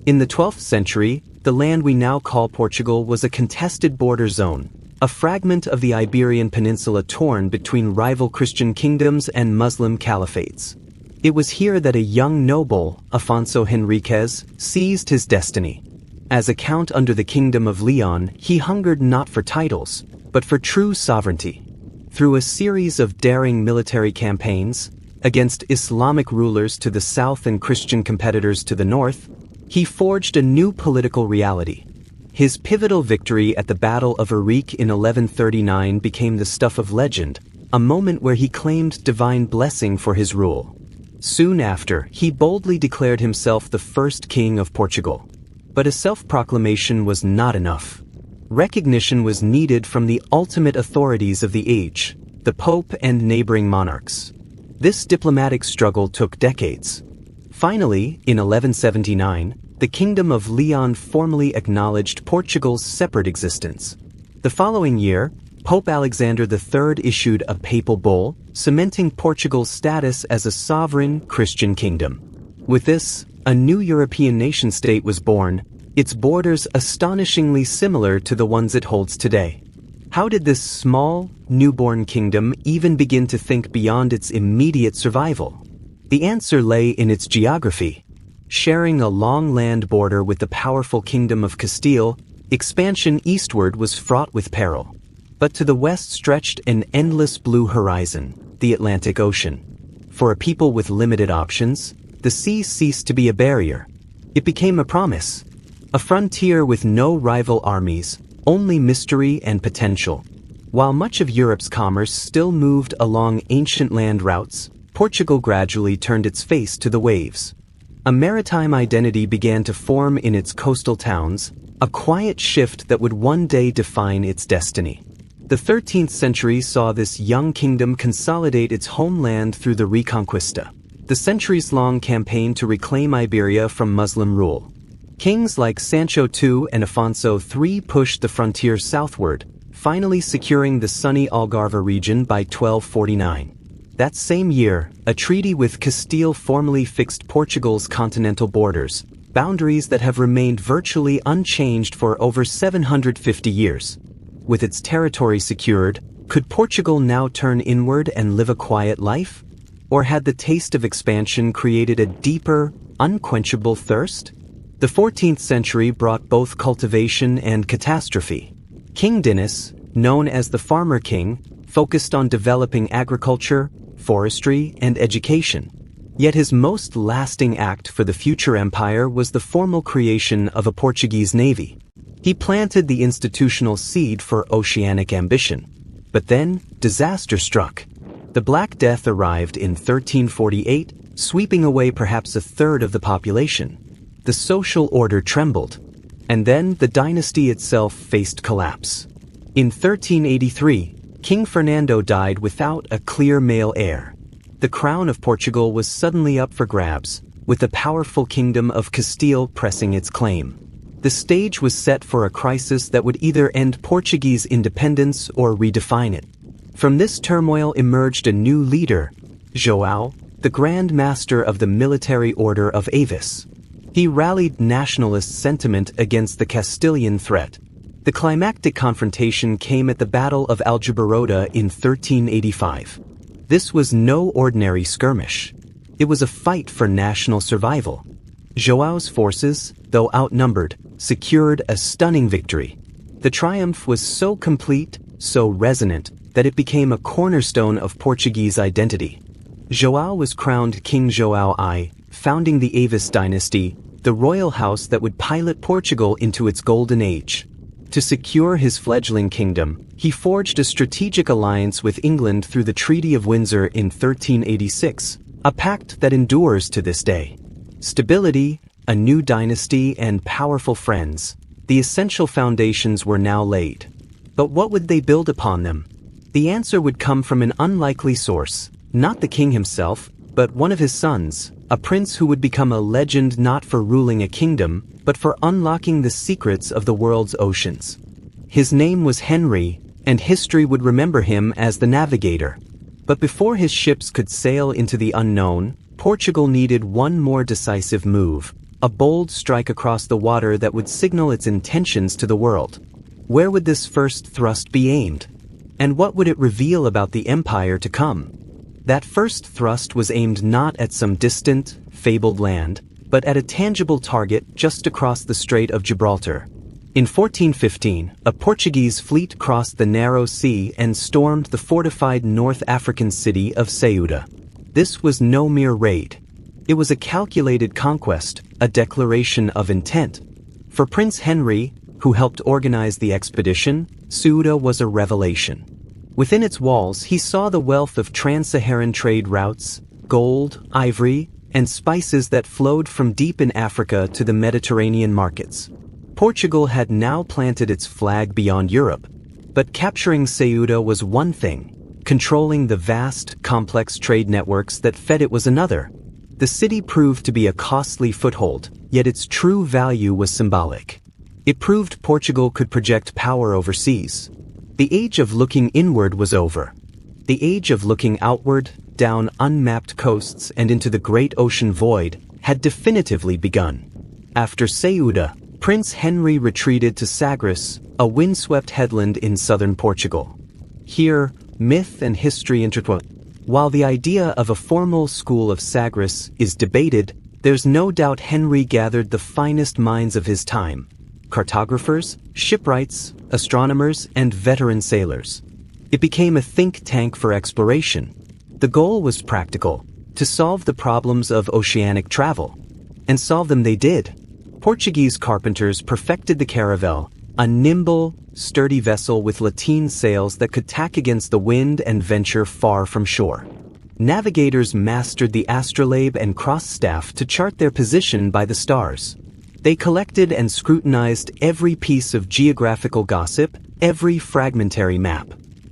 In the 12th century, the land we now call Portugal was a contested border zone, a fragment of the Iberian Peninsula torn between rival Christian kingdoms and Muslim caliphates. It was here that a young noble, Afonso Henriquez, seized his destiny. As a count under the Kingdom of Leon, he hungered not for titles, but for true sovereignty. Through a series of daring military campaigns, against Islamic rulers to the south and Christian competitors to the north, he forged a new political reality. His pivotal victory at the Battle of Arique in 1139 became the stuff of legend, a moment where he claimed divine blessing for his rule. Soon after, he boldly declared himself the first king of Portugal. But a self-proclamation was not enough. Recognition was needed from the ultimate authorities of the age, the Pope and neighboring monarchs. This diplomatic struggle took decades. Finally, in 1179, the Kingdom of Leon formally acknowledged Portugal's separate existence. The following year, Pope Alexander III issued a papal bull, cementing Portugal's status as a sovereign Christian kingdom. With this, a new European nation-state was born, its borders astonishingly similar to the ones it holds today. How did this small, newborn kingdom even begin to think beyond its immediate survival? The answer lay in its geography. Sharing a long land border with the powerful Kingdom of Castile, expansion eastward was fraught with peril. But to the west stretched an endless blue horizon, the Atlantic Ocean. For a people with limited options, the sea ceased to be a barrier. It became a promise. A frontier with no rival armies, only mystery and potential. While much of Europe's commerce still moved along ancient land routes, Portugal gradually turned its face to the waves. A maritime identity began to form in its coastal towns, a quiet shift that would one day define its destiny. The 13th century saw this young kingdom consolidate its homeland through the Reconquista, the centuries-long campaign to reclaim Iberia from Muslim rule. Kings like Sancho II and Afonso III pushed the frontier southward, finally securing the sunny Algarve region by 1249. That same year, a treaty with Castile formally fixed Portugal's continental borders, boundaries that have remained virtually unchanged for over 750 years. With its territory secured, could Portugal now turn inward and live a quiet life? Or had the taste of expansion created a deeper, unquenchable thirst? The 14th century brought both cultivation and catastrophe. King Dinis, known as the Farmer King, focused on developing agriculture, forestry, and education. Yet his most lasting act for the future empire was the formal creation of a Portuguese navy. He planted the institutional seed for oceanic ambition. But then, disaster struck. The Black Death arrived in 1348, sweeping away perhaps a third of the population. The social order trembled. And then the dynasty itself faced collapse. In 1383, King Fernando died without a clear male heir. The crown of Portugal was suddenly up for grabs, with the powerful Kingdom of Castile pressing its claim. The stage was set for a crisis that would either end Portuguese independence or redefine it. From this turmoil emerged a new leader, João, the Grand Master of the military order of Avis. He rallied nationalist sentiment against the Castilian threat. The climactic confrontation came at the Battle of Aljubarrota in 1385. This was no ordinary skirmish. It was a fight for national survival. João's forces, though outnumbered, secured a stunning victory. The triumph was so complete, so resonant, that it became a cornerstone of Portuguese identity. João was crowned King João I, founding the Avis dynasty, the royal house that would pilot Portugal into its golden age. To secure his fledgling kingdom, he forged a strategic alliance with England through the Treaty of Windsor in 1386, a pact that endures to this day. Stability, a new dynasty, and powerful friends, the essential foundations were now laid. But what would they build upon them? The answer would come from an unlikely source, not the king himself, but one of his sons, a prince who would become a legend not for ruling a kingdom, but for unlocking the secrets of the world's oceans. His name was Henry, and history would remember him as the navigator. But before his ships could sail into the unknown, Portugal needed one more decisive move, a bold strike across the water that would signal its intentions to the world. Where would this first thrust be aimed? And what would it reveal about the empire to come? That first thrust was aimed not at some distant, fabled land, but at a tangible target just across the Strait of Gibraltar. In 1415, a Portuguese fleet crossed the narrow sea and stormed the fortified North African city of Ceuta. This was no mere raid. It was a calculated conquest, a declaration of intent. For Prince Henry, who helped organize the expedition, Ceuta was a revelation. Within its walls, he saw the wealth of trans-Saharan trade routes, gold, ivory, and spices that flowed from deep in Africa to the Mediterranean markets. Portugal had now planted its flag beyond Europe, but capturing Ceuta was one thing. Controlling the vast, complex trade networks that fed it was another. The city proved to be a costly foothold, yet its true value was symbolic. It proved Portugal could project power overseas. The age of looking inward was over. The age of looking outward, down unmapped coasts and into the great ocean void, had definitively begun. After Ceuta, Prince Henry retreated to Sagres, a windswept headland in southern Portugal. Here, myth and history intertwine. While the idea of a formal school of Sagres is debated, there's no doubt Henry gathered the finest minds of his time: cartographers, shipwrights, astronomers, and veteran sailors. It became a think tank for exploration. The goal was practical: to solve the problems of oceanic travel. And solve them they did. Portuguese carpenters perfected the caravel, a nimble, sturdy vessel with lateen sails that could tack against the wind and venture far from shore. Navigators mastered the astrolabe and cross-staff to chart their position by the stars. They collected and scrutinized every piece of geographical gossip, every fragmentary map.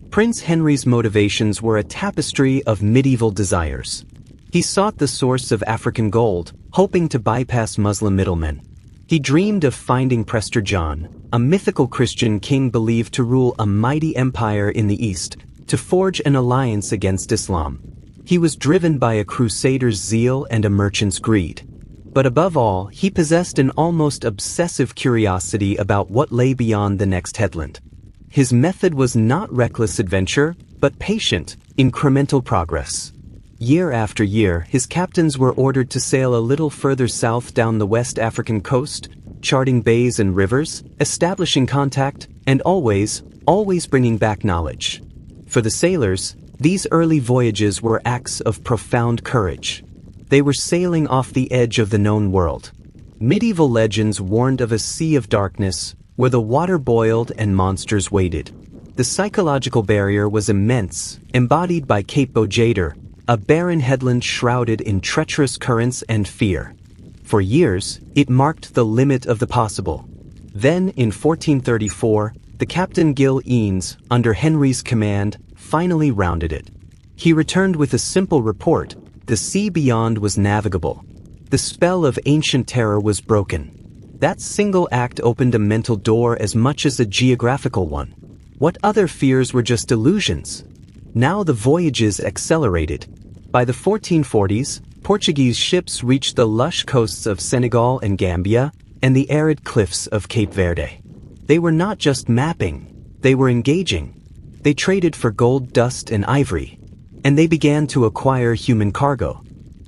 Prince Henry's motivations were a tapestry of medieval desires. He sought the source of African gold, hoping to bypass Muslim middlemen. He dreamed of finding Prester John, a mythical Christian king believed to rule a mighty empire in the east, to forge an alliance against Islam. He was driven by a crusader's zeal and a merchant's greed. But above all, he possessed an almost obsessive curiosity about what lay beyond the next headland. His method was not reckless adventure, but patient, incremental progress. Year after year, his captains were ordered to sail a little further south down the West African coast, charting bays and rivers, establishing contact, and always bringing back knowledge. For the sailors, these early voyages were acts of profound courage. They were sailing off the edge of the known world. Medieval legends warned of a sea of darkness, where the water boiled and monsters waited. The psychological barrier was immense, embodied by Cape Bojador, a barren headland shrouded in treacherous currents and fear. For years, it marked the limit of the possible. Then, in 1434, the Captain Gil Eanes, under Henry's command, finally rounded it. He returned with a simple report: the sea beyond was navigable. The spell of ancient terror was broken. That single act opened a mental door as much as a geographical one. What other fears were just illusions? Now the voyages accelerated. By the 1440s, Portuguese ships reached the lush coasts of Senegal and Gambia, and the arid cliffs of Cape Verde. They were not just mapping, they were engaging. They traded for gold dust and ivory. And they began to acquire human cargo.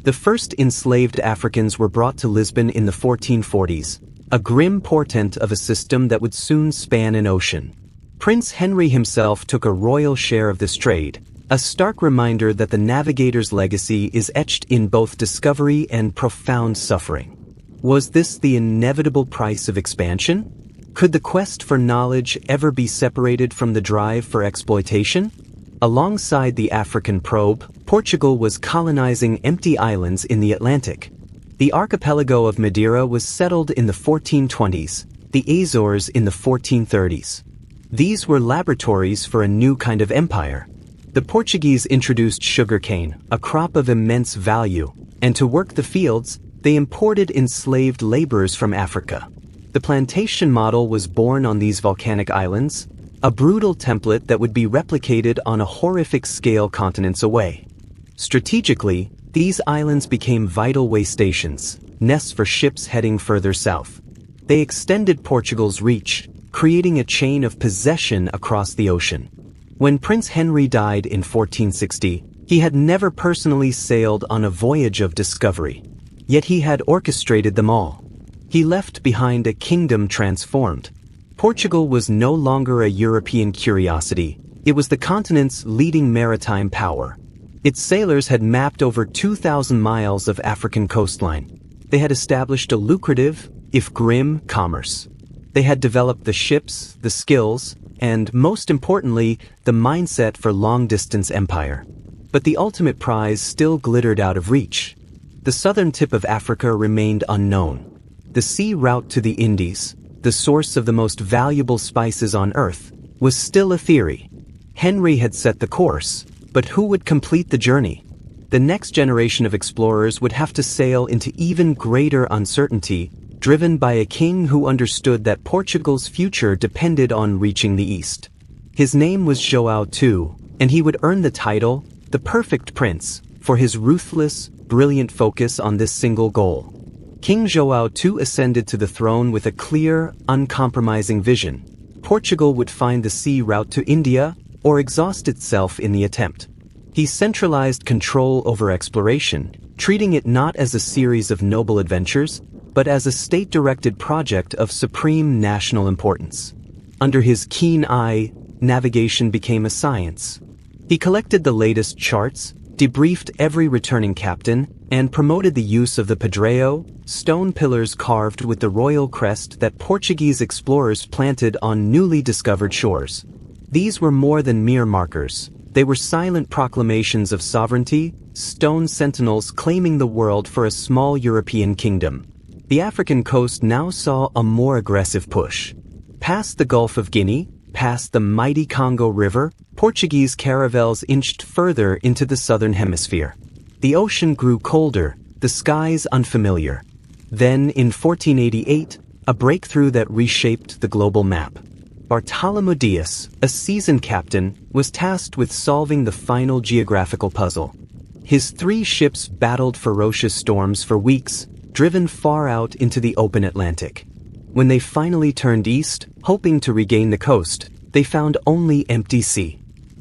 The first enslaved Africans were brought to Lisbon in the 1440s, a grim portent of a system that would soon span an ocean. Prince Henry himself took a royal share of this trade, a stark reminder that the navigator's legacy is etched in both discovery and profound suffering. Was this the inevitable price of expansion? Could the quest for knowledge ever be separated from the drive for exploitation? Alongside the African probe, Portugal was colonizing empty islands in the Atlantic. The archipelago of Madeira was settled in the 1420s, the Azores in the 1430s. These were laboratories for a new kind of empire. The Portuguese introduced sugarcane, a crop of immense value, and to work the fields, they imported enslaved laborers from Africa. The plantation model was born on these volcanic islands, a brutal template that would be replicated on a horrific scale continents away. Strategically, These islands became vital way stations, nests for ships heading further south. They extended Portugal's reach, creating a chain of possession across the ocean. When Prince Henry died in 1460, he had never personally sailed on a voyage of discovery. Yet he had orchestrated them all. He left behind a kingdom transformed. Portugal was no longer a European curiosity, it was the continent's leading maritime power. Its sailors had mapped over 2,000 miles of African coastline. They had established a lucrative, if grim, commerce. They had developed the ships, the skills, and, most importantly, the mindset for long-distance empire. But the ultimate prize still glittered out of reach. The southern tip of Africa remained unknown. The sea route to the Indies, the source of the most valuable spices on earth, was still a theory. Henry had set the course, but who would complete the journey? The next generation of explorers would have to sail into even greater uncertainty, driven by a king who understood that Portugal's future depended on reaching the east. His name was João II, and he would earn the title, the Perfect Prince, for his ruthless, brilliant focus on this single goal. King João II ascended to the throne with a clear, uncompromising vision. Portugal would find the sea route to India, or exhaust itself in the attempt. He centralized control over exploration, treating it not as a series of noble adventures, but as a state-directed project of supreme national importance. Under his keen eye, navigation became a science. He collected the latest charts, debriefed every returning captain, and promoted the use of the pedreo, stone pillars carved with the royal crest that Portuguese explorers planted on newly discovered shores. These were more than mere markers. They were silent proclamations of sovereignty, stone sentinels claiming the world for a small European kingdom. The African coast now saw a more aggressive push. Past the Gulf of Guinea, past the mighty Congo River, Portuguese caravels inched further into the southern hemisphere. The ocean grew colder, the skies unfamiliar. Then, in 1488, a breakthrough that reshaped the global map. Bartolomeu Dias, a seasoned captain, was tasked with solving the final geographical puzzle. His 3 ships battled ferocious storms for weeks, driven far out into the open Atlantic. When they finally turned east, hoping to regain the coast, they found only empty sea.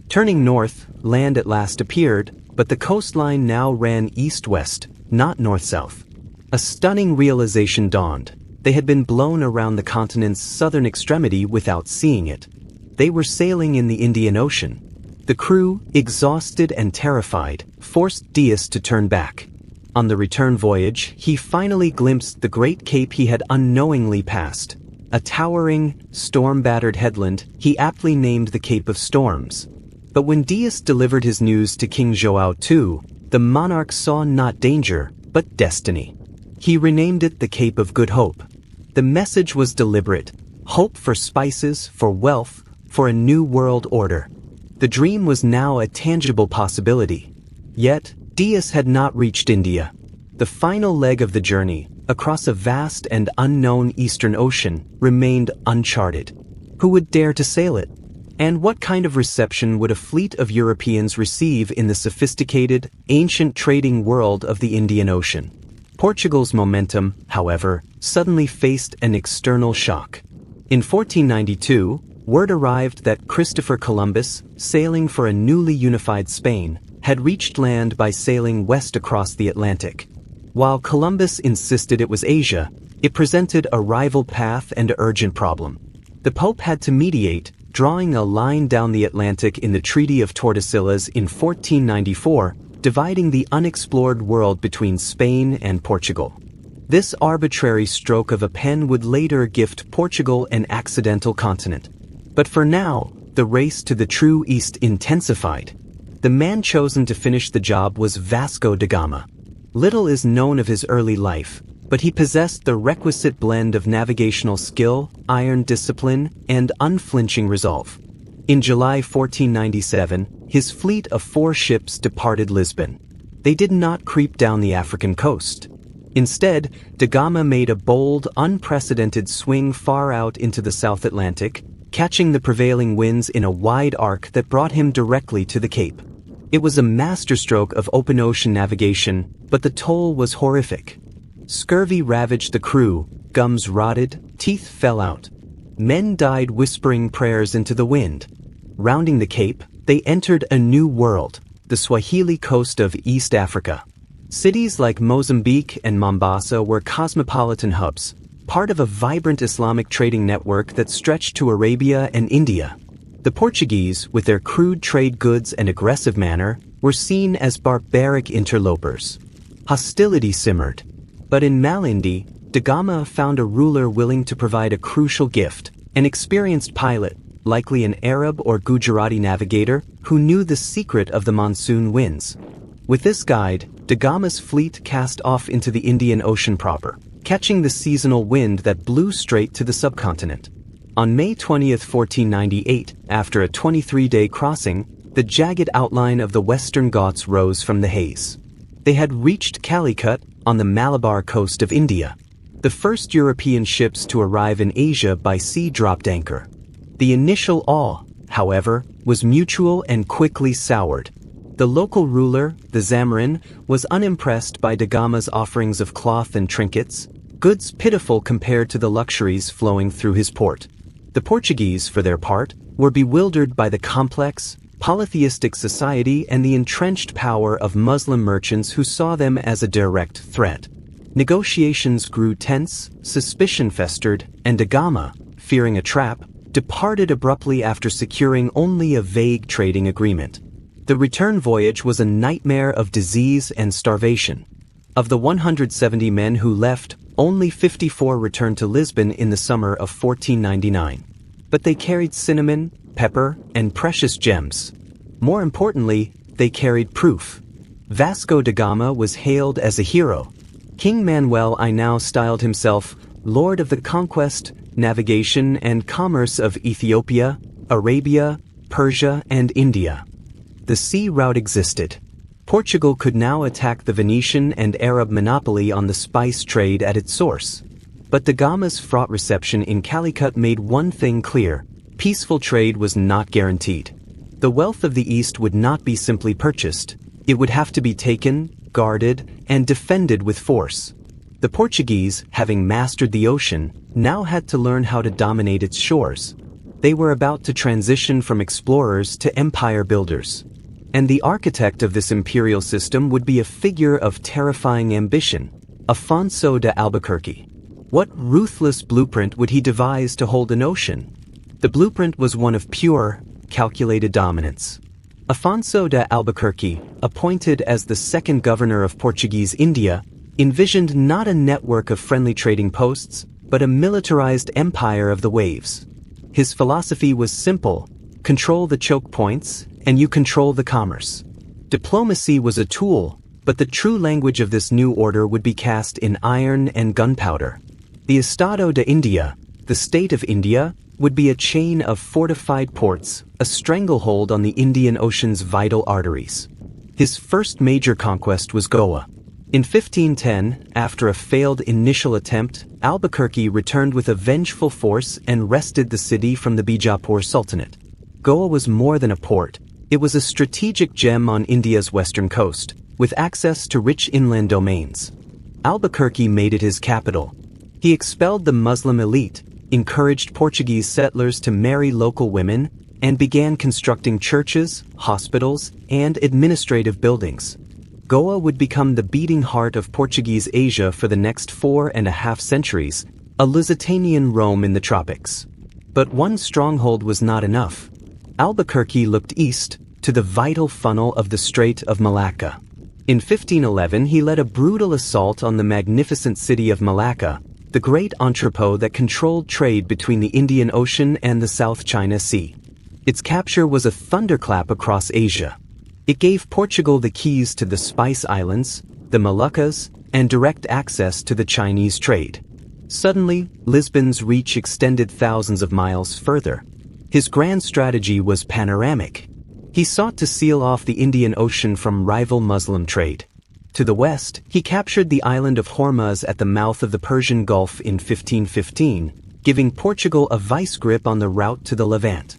Turning north, land at last appeared, but the coastline now ran east-west, not north-south. A stunning realization dawned. They had been blown around the continent's southern extremity without seeing it. They were sailing in the Indian Ocean. The crew, exhausted and terrified, forced Dias to turn back. On the return voyage, he finally glimpsed the great cape he had unknowingly passed. A towering, storm-battered headland he aptly named the Cape of Storms. But when Dias delivered his news to King João II, the monarch saw not danger, but destiny. He renamed it the Cape of Good Hope. The message was deliberate: hope for spices, for wealth, for a new world order. The dream was now a tangible possibility. Yet, Dias had not reached India. The final leg of the journey, across a vast and unknown Eastern Ocean, remained uncharted. Who would dare to sail it? And what kind of reception would a fleet of Europeans receive in the sophisticated, ancient trading world of the Indian Ocean? Portugal's momentum, however, suddenly faced an external shock. In 1492, word arrived that Christopher Columbus, sailing for a newly unified Spain, had reached land by sailing west across the Atlantic. While Columbus insisted it was Asia, it presented a rival path and urgent problem. The Pope had to mediate, drawing a line down the Atlantic in the Treaty of Tordesillas in 1494, dividing the unexplored world between Spain and Portugal. This arbitrary stroke of a pen would later gift Portugal an accidental continent. But for now, the race to the true East intensified. The man chosen to finish the job was Vasco da Gama. Little is known of his early life, but he possessed the requisite blend of navigational skill, iron discipline, and unflinching resolve. In July 1497, his fleet of 4 ships departed Lisbon. They did not creep down the African coast. Instead, da Gama made a bold, unprecedented swing far out into the South Atlantic, catching the prevailing winds in a wide arc that brought him directly to the Cape. It was a masterstroke of open ocean navigation, but the toll was horrific. Scurvy ravaged the crew, gums rotted, teeth fell out. Men died whispering prayers into the wind. Rounding the Cape, they entered a new world, the Swahili coast of East Africa. Cities like Mozambique and Mombasa were cosmopolitan hubs, part of a vibrant Islamic trading network that stretched to Arabia and India. The Portuguese, with their crude trade goods and aggressive manner, were seen as barbaric interlopers. Hostility simmered. But in Malindi, da Gama found a ruler willing to provide a crucial gift, an experienced pilot, likely an Arab or Gujarati navigator, who knew the secret of the monsoon winds. With this guide, da Gama's fleet cast off into the Indian Ocean proper, catching the seasonal wind that blew straight to the subcontinent. On May 20, 1498, after a 23-day crossing, the jagged outline of the Western Ghats rose from the haze. They had reached Calicut, on the Malabar coast of India. The first European ships to arrive in Asia by sea dropped anchor. The initial awe, however, was mutual and quickly soured. The local ruler, the Zamarin, was unimpressed by da Gama's offerings of cloth and trinkets, goods pitiful compared to the luxuries flowing through his port. The Portuguese, for their part, were bewildered by the complex, polytheistic society and the entrenched power of Muslim merchants who saw them as a direct threat. Negotiations grew tense, suspicion festered, and da Gama, fearing a trap, departed abruptly after securing only a vague trading agreement. The return voyage was a nightmare of disease and starvation. Of the 170 men who left, only 54 returned to Lisbon in the summer of 1499. But they carried cinnamon, pepper, and precious gems. More importantly, they carried proof. Vasco da Gama was hailed as a hero. King Manuel I now styled himself Lord of the Conquest, Navigation and Commerce of Ethiopia, Arabia, Persia, and India. The sea route existed. Portugal could now attack the Venetian and Arab monopoly on the spice trade at its source. But da Gama's fraught reception in Calicut made one thing clear: peaceful trade was not guaranteed. The wealth of the East would not be simply purchased. It would have to be taken, guarded, and defended with force. The Portuguese, having mastered the ocean, now had to learn how to dominate its shores. They were about to transition from explorers to empire builders. And the architect of this imperial system would be a figure of terrifying ambition, Afonso de Albuquerque. What ruthless blueprint would he devise to hold an ocean? The blueprint was one of pure, calculated dominance. Afonso de Albuquerque, appointed as the second governor of Portuguese India, envisioned not a network of friendly trading posts, but a militarized empire of the waves. His philosophy was simple: control the choke points, and you control the commerce. Diplomacy was a tool, but the true language of this new order would be cast in iron and gunpowder. The Estado de India, the State of India, would be a chain of fortified ports, a stranglehold on the Indian Ocean's vital arteries. His first major conquest was Goa. In 1510, after a failed initial attempt, Albuquerque returned with a vengeful force and wrested the city from the Bijapur Sultanate. Goa was more than a port. It was a strategic gem on India's western coast, with access to rich inland domains. Albuquerque made it his capital. He expelled the Muslim elite, encouraged Portuguese settlers to marry local women, and began constructing churches, hospitals, and administrative buildings. Goa would become the beating heart of Portuguese Asia for the next 4.5 centuries, a Lusitanian Rome in the tropics. But one stronghold was not enough. Albuquerque looked east, to the vital funnel of the Strait of Malacca. In 1511 he led a brutal assault on the magnificent city of Malacca, the great entrepot that controlled trade between the Indian Ocean and the South China Sea. Its capture was a thunderclap across Asia. It gave Portugal the keys to the Spice Islands, the Moluccas, and direct access to the Chinese trade. Suddenly, Lisbon's reach extended thousands of miles further. His grand strategy was panoramic. He sought to seal off the Indian Ocean from rival Muslim trade. To the west, he captured the island of Hormuz at the mouth of the Persian Gulf in 1515, giving Portugal a vice grip on the route to the Levant.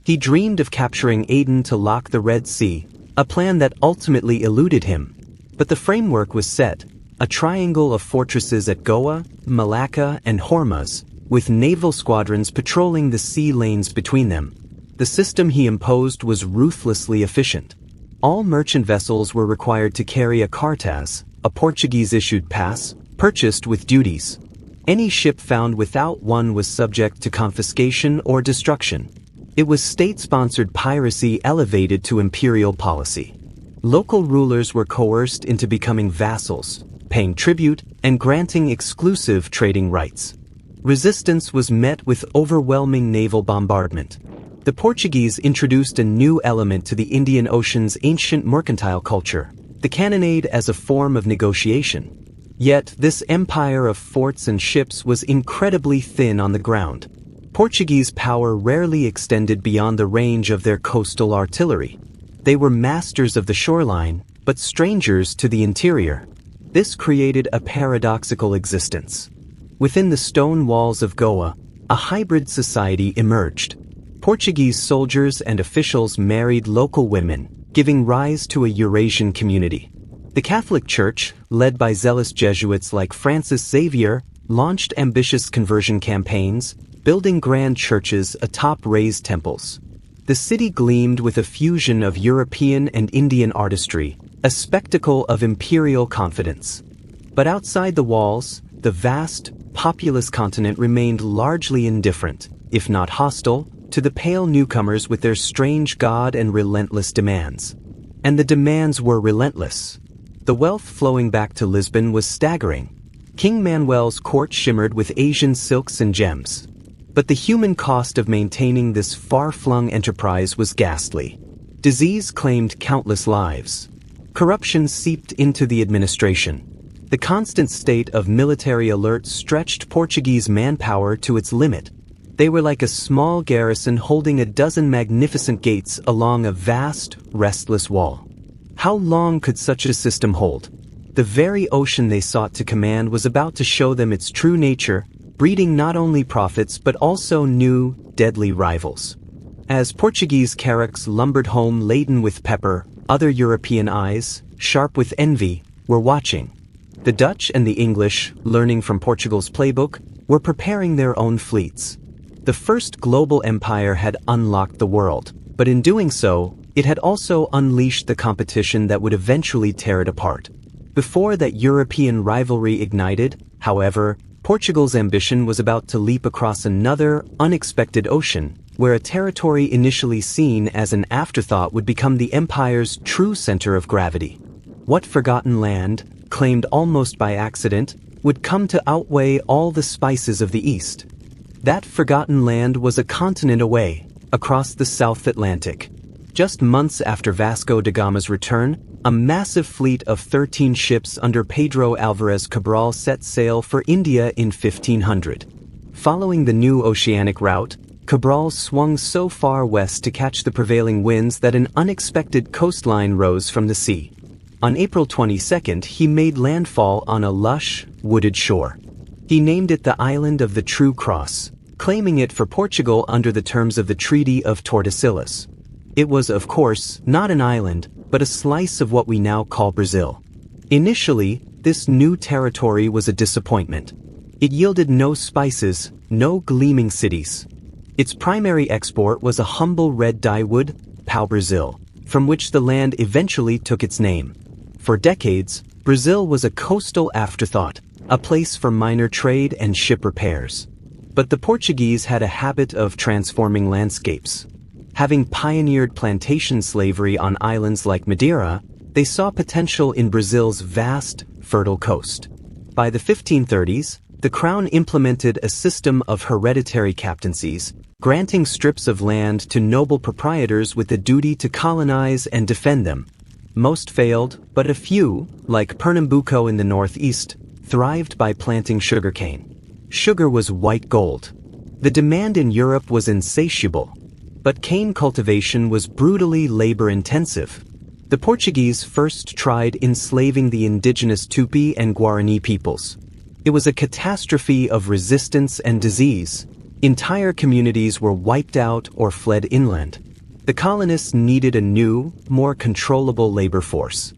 He dreamed of capturing Aden to lock the Red Sea, a plan that ultimately eluded him. But the framework was set, a triangle of fortresses at Goa, Malacca, and Hormuz, with naval squadrons patrolling the sea lanes between them. The system he imposed was ruthlessly efficient. All merchant vessels were required to carry a cartaz, a Portuguese-issued pass, purchased with duties. Any ship found without one was subject to confiscation or destruction. It was state-sponsored piracy elevated to imperial policy. Local rulers were coerced into becoming vassals, paying tribute, and granting exclusive trading rights. Resistance was met with overwhelming naval bombardment. The Portuguese introduced a new element to the Indian Ocean's ancient mercantile culture, the cannonade as a form of negotiation. Yet, this empire of forts and ships was incredibly thin on the ground. Portuguese power rarely extended beyond the range of their coastal artillery. They were masters of the shoreline, but strangers to the interior. This created a paradoxical existence. Within the stone walls of Goa, a hybrid society emerged. Portuguese soldiers and officials married local women, giving rise to a Eurasian community. The Catholic Church, led by zealous Jesuits like Francis Xavier, launched ambitious conversion campaigns, building grand churches atop raised temples. The city gleamed with a fusion of European and Indian artistry, a spectacle of imperial confidence. But outside the walls, the vast, populous continent remained largely indifferent, if not hostile, to the pale newcomers with their strange god and relentless demands. And the demands were relentless. The wealth flowing back to Lisbon was staggering. King Manuel's court shimmered with Asian silks and gems. But the human cost of maintaining this far-flung enterprise was ghastly. Disease claimed countless lives. Corruption seeped into the administration. The constant state of military alert stretched Portuguese manpower to its limit. They were like a small garrison holding a dozen magnificent gates along a vast, restless wall. How long could such a system hold? The very ocean they sought to command was about to show them its true nature, breeding not only prophets but also new, deadly rivals. As Portuguese carracks lumbered home laden with pepper, other European eyes, sharp with envy, were watching. The Dutch and the English, learning from Portugal's playbook, were preparing their own fleets. The first global empire had unlocked the world, but in doing so, it had also unleashed the competition that would eventually tear it apart. Before that European rivalry ignited, however, Portugal's ambition was about to leap across another, unexpected ocean, where a territory initially seen as an afterthought would become the empire's true center of gravity. What forgotten land, claimed almost by accident, would come to outweigh all the spices of the East? That forgotten land was a continent away, across the South Atlantic. Just months after Vasco da Gama's return, a massive fleet of 13 ships under Pedro Alvarez Cabral set sail for India in 1500. Following the new oceanic route, Cabral swung so far west to catch the prevailing winds that an unexpected coastline rose from the sea. On April 22nd, he made landfall on a lush, wooded shore. He named it the Island of the True Cross, claiming it for Portugal under the terms of the Treaty of Tordesillas. It was, of course, not an island, but a slice of what we now call Brazil. Initially, this new territory was a disappointment. It yielded no spices, no gleaming cities. Its primary export was a humble red dye wood, pau-Brazil, from which the land eventually took its name. For decades, Brazil was a coastal afterthought, a place for minor trade and ship repairs. But the Portuguese had a habit of transforming landscapes. Having pioneered plantation slavery on islands like Madeira, they saw potential in Brazil's vast, fertile coast. By the 1530s, the crown implemented a system of hereditary captaincies, granting strips of land to noble proprietors with the duty to colonize and defend them. Most failed, but a few, like Pernambuco in the northeast, thrived by planting sugarcane. Sugar was white gold. The demand in Europe was insatiable. But cane cultivation was brutally labor-intensive. The Portuguese first tried enslaving the indigenous Tupi and Guarani peoples. It was a catastrophe of resistance and disease. Entire communities were wiped out or fled inland. The colonists needed a new, more controllable labor force.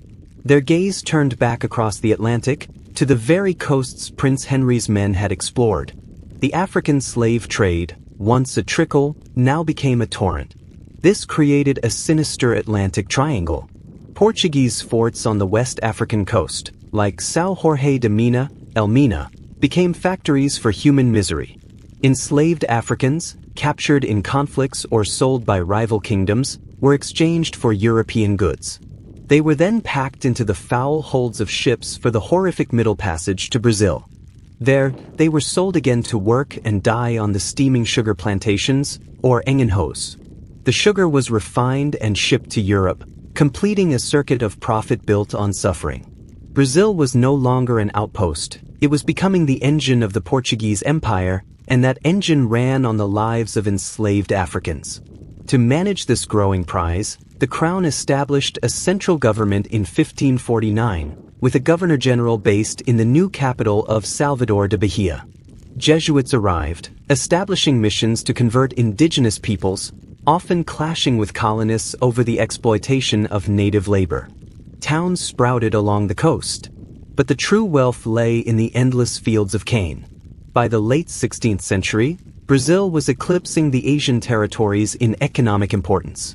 Their gaze turned back across the Atlantic, to the very coasts Prince Henry's men had explored. The African slave trade, once a trickle, now became a torrent. This created a sinister Atlantic triangle. Portuguese forts on the West African coast, like São Jorge de Mina, Elmina, became factories for human misery. Enslaved Africans, captured in conflicts or sold by rival kingdoms, were exchanged for European goods. They were then packed into the foul holds of ships for the horrific Middle Passage to Brazil. There, they were sold again to work and die on the steaming sugar plantations, or engenhos. The sugar was refined and shipped to Europe, completing a circuit of profit built on suffering. Brazil was no longer an outpost, it was becoming the engine of the Portuguese Empire, and that engine ran on the lives of enslaved Africans. To manage this growing prize, the Crown established a central government in 1549, with a governor-general based in the new capital of Salvador de Bahia. Jesuits arrived, establishing missions to convert indigenous peoples, often clashing with colonists over the exploitation of native labor. Towns sprouted along the coast, but the true wealth lay in the endless fields of cane. By the late 16th century, Brazil was eclipsing the Asian territories in economic importance.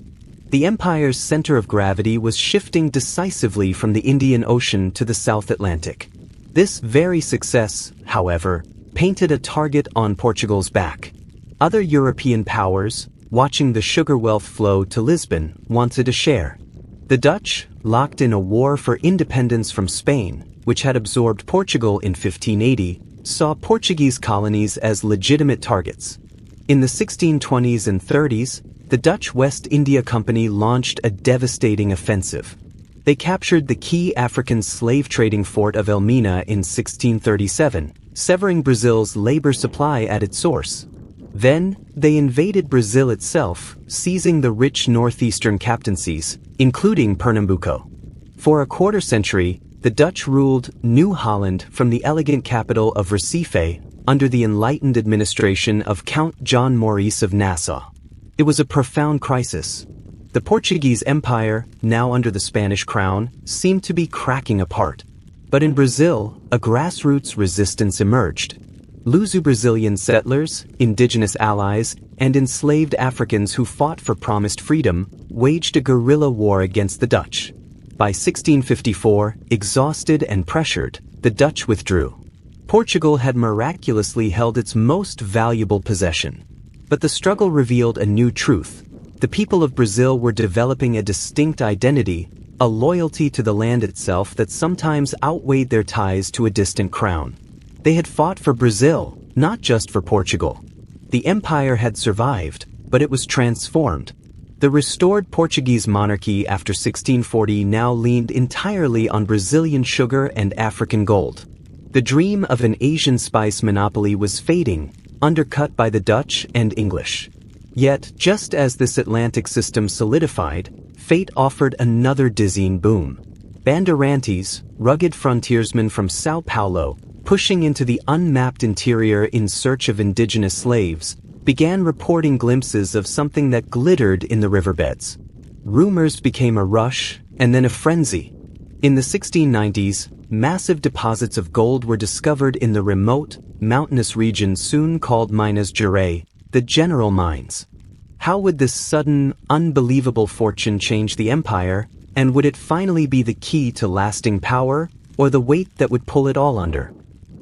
The empire's center of gravity was shifting decisively from the Indian Ocean to the South Atlantic. This very success, however, painted a target on Portugal's back. Other European powers, watching the sugar wealth flow to Lisbon, wanted a share. The Dutch, locked in a war for independence from Spain, which had absorbed Portugal in 1580, saw Portuguese colonies as legitimate targets. In the 1620s and 30s, the Dutch West India Company launched a devastating offensive. They captured the key African slave trading fort of Elmina in 1637, severing Brazil's labor supply at its source. Then, they invaded Brazil itself, seizing the rich northeastern captaincies, including Pernambuco. For a quarter century, the Dutch ruled New Holland from the elegant capital of Recife, under the enlightened administration of Count John Maurice of Nassau. It was a profound crisis. The Portuguese Empire, now under the Spanish crown, seemed to be cracking apart. But in Brazil, a grassroots resistance emerged. Luso-Brazilian settlers, indigenous allies, and enslaved Africans who fought for promised freedom waged a guerrilla war against the Dutch. By 1654, exhausted and pressured, the Dutch withdrew. Portugal had miraculously held its most valuable possession. But the struggle revealed a new truth. The people of Brazil were developing a distinct identity, a loyalty to the land itself that sometimes outweighed their ties to a distant crown. They had fought for Brazil, not just for Portugal. The empire had survived, but it was transformed. The restored Portuguese monarchy after 1640 now leaned entirely on Brazilian sugar and African gold. The dream of an Asian spice monopoly was fading, undercut by the Dutch and English. Yet, just as this Atlantic system solidified, fate offered another dizzying boom. Bandeirantes, rugged frontiersmen from São Paulo, pushing into the unmapped interior in search of indigenous slaves, began reporting glimpses of something that glittered in the riverbeds. Rumors became a rush, and then a frenzy. In the 1690s, massive deposits of gold were discovered in the remote, mountainous region soon called Minas Gerais, the general mines. How would this sudden, unbelievable fortune change the empire, and would it finally be the key to lasting power, or the weight that would pull it all under?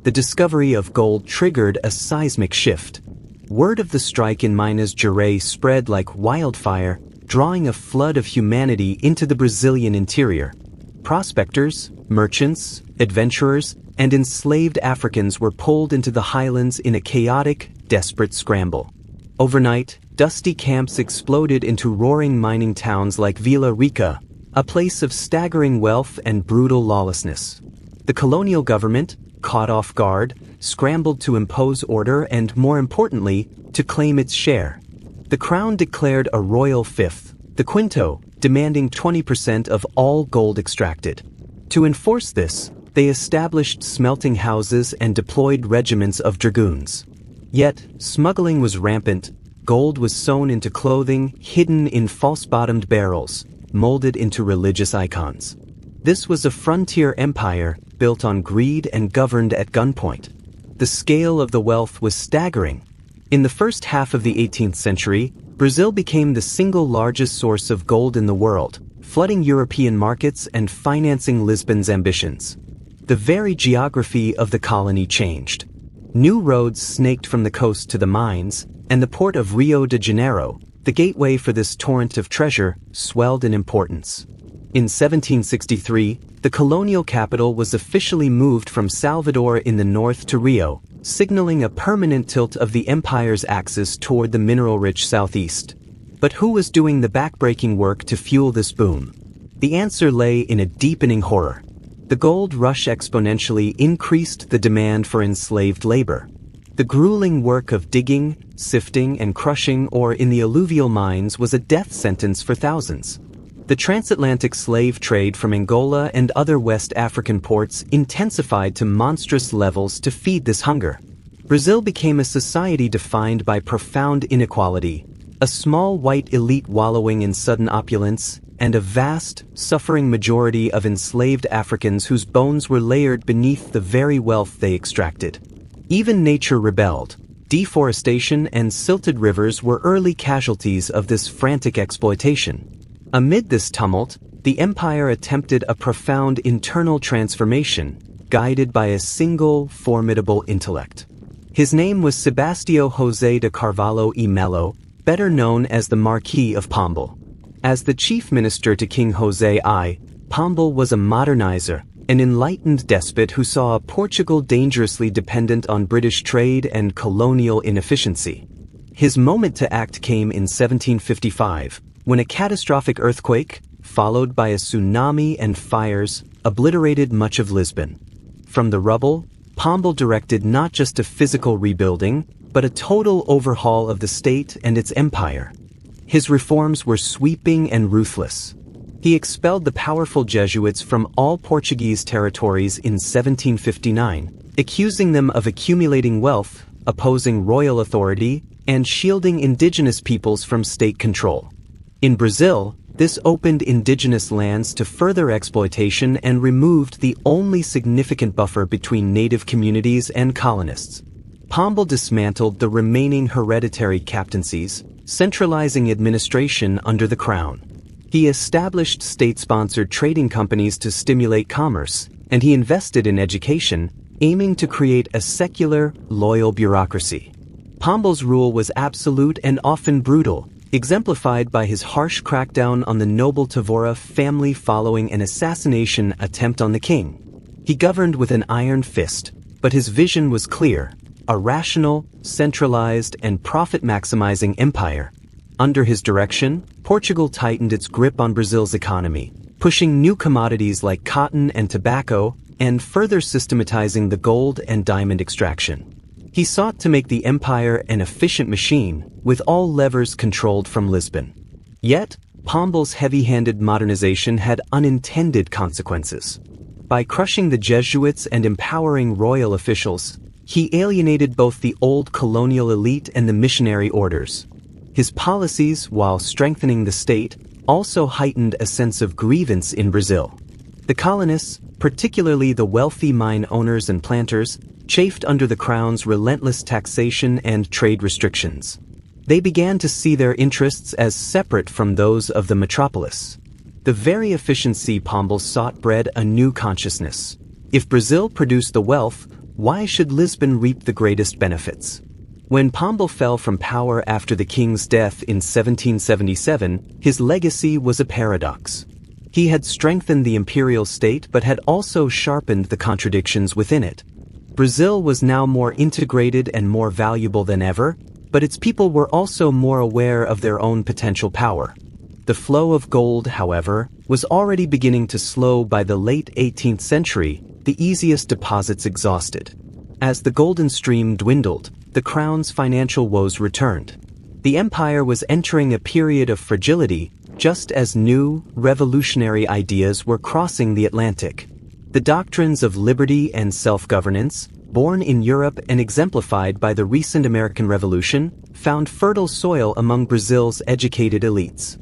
The discovery of gold triggered a seismic shift. Word of the strike in Minas Gerais spread like wildfire, drawing a flood of humanity into the Brazilian interior. Prospectors, merchants, adventurers, and enslaved Africans were pulled into the highlands in a chaotic, desperate scramble. Overnight, dusty camps exploded into roaring mining towns like Vila Rica, a place of staggering wealth and brutal lawlessness. The colonial government, caught off guard, scrambled to impose order and, more importantly, to claim its share. The crown declared a royal fifth, the quinto, demanding 20% of all gold extracted. To enforce this, they established smelting houses and deployed regiments of dragoons. Yet, smuggling was rampant, gold was sewn into clothing, hidden in false-bottomed barrels, molded into religious icons. This was a frontier empire built on greed and governed at gunpoint. The scale of the wealth was staggering. In the first half of the 18th century, Brazil became the single largest source of gold in the world, flooding European markets and financing Lisbon's ambitions. The very geography of the colony changed. New roads snaked from the coast to the mines, and the port of Rio de Janeiro, the gateway for this torrent of treasure, swelled in importance. In 1763, the colonial capital was officially moved from Salvador in the north to Rio, signaling a permanent tilt of the empire's axis toward the mineral-rich southeast. But who was doing the backbreaking work to fuel this boom? The answer lay in a deepening horror. The gold rush exponentially increased the demand for enslaved labor. The grueling work of digging, sifting, and crushing ore in the alluvial mines was a death sentence for thousands. The transatlantic slave trade from Angola and other West African ports intensified to monstrous levels to feed this hunger. Brazil became a society defined by profound inequality, a small white elite wallowing in sudden opulence, and a vast, suffering majority of enslaved Africans whose bones were layered beneath the very wealth they extracted. Even nature rebelled. Deforestation and silted rivers were early casualties of this frantic exploitation. Amid this tumult, the empire attempted a profound internal transformation, guided by a single, formidable intellect. His name was Sebastião José de Carvalho e Melo, better known as the Marquis of Pombal. As the chief minister to King José I, Pombal was a modernizer, an enlightened despot who saw Portugal dangerously dependent on British trade and colonial inefficiency. His moment to act came in 1755, when a catastrophic earthquake, followed by a tsunami and fires, obliterated much of Lisbon. From the rubble, Pombal directed not just a physical rebuilding, but a total overhaul of the state and its empire. His reforms were sweeping and ruthless. He expelled the powerful Jesuits from all Portuguese territories in 1759, accusing them of accumulating wealth, opposing royal authority, and shielding indigenous peoples from state control. In Brazil, this opened indigenous lands to further exploitation and removed the only significant buffer between native communities and colonists. Pombal dismantled the remaining hereditary captaincies, centralizing administration under the crown. He established state-sponsored trading companies to stimulate commerce, and he invested in education, aiming to create a secular, loyal bureaucracy. Pombal's rule was absolute and often brutal, exemplified by his harsh crackdown on the noble Tavora family following an assassination attempt on the king. He governed with an iron fist, but his vision was clear: a rational, centralized, and profit-maximizing empire. Under his direction, Portugal tightened its grip on Brazil's economy, pushing new commodities like cotton and tobacco, and further systematizing the gold and diamond extraction. He sought to make the empire an efficient machine, with all levers controlled from Lisbon. Yet, Pombal's heavy-handed modernization had unintended consequences. By crushing the Jesuits and empowering royal officials, he alienated both the old colonial elite and the missionary orders. His policies, while strengthening the state, also heightened a sense of grievance in Brazil. The colonists, particularly the wealthy mine owners and planters, chafed under the crown's relentless taxation and trade restrictions. They began to see their interests as separate from those of the metropolis. The very efficiency Pombal sought bred a new consciousness. If Brazil produced the wealth, why should Lisbon reap the greatest benefits? When Pombal fell from power after the king's death in 1777, his legacy was a paradox. He had strengthened the imperial state but had also sharpened the contradictions within it. Brazil was now more integrated and more valuable than ever, but its people were also more aware of their own potential power. The flow of gold, however, was already beginning to slow by the late 18th century, the easiest deposits exhausted. As the golden stream dwindled, the crown's financial woes returned. The empire was entering a period of fragility, just as new, revolutionary ideas were crossing the Atlantic. The doctrines of liberty and self-governance, born in Europe and exemplified by the recent American Revolution, found fertile soil among Brazil's educated elites.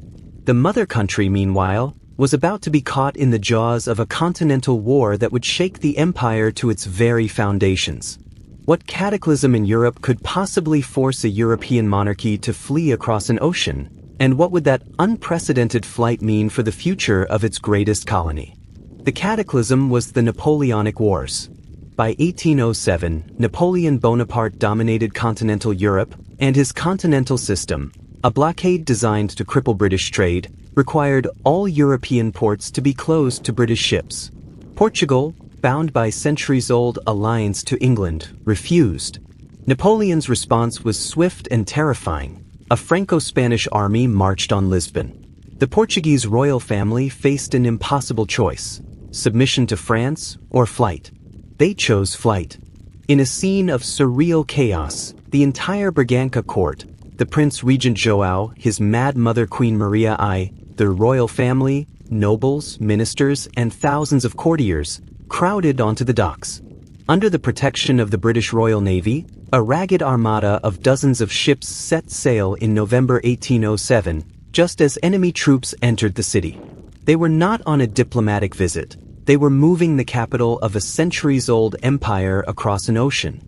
The mother country, meanwhile, was about to be caught in the jaws of a continental war that would shake the empire to its very foundations. What cataclysm in Europe could possibly force a European monarchy to flee across an ocean? And what would that unprecedented flight mean for the future of its greatest colony? The cataclysm was the Napoleonic Wars. By 1807, Napoleon Bonaparte dominated continental Europe, and his continental system, a blockade designed to cripple British trade, required all European ports to be closed to British ships. Portugal, bound by centuries-old alliance to England, refused. Napoleon's response was swift and terrifying. A Franco-Spanish army marched on Lisbon. The Portuguese royal family faced an impossible choice: submission to France or flight. They chose flight. In a scene of surreal chaos, the entire Bragança court, the Prince Regent João, his mad mother Queen Maria I, the royal family, nobles, ministers, and thousands of courtiers, crowded onto the docks. Under the protection of the British Royal Navy, a ragged armada of dozens of ships set sail in November 1807, just as enemy troops entered the city. They were not on a diplomatic visit. They were moving the capital of a centuries-old empire across an ocean.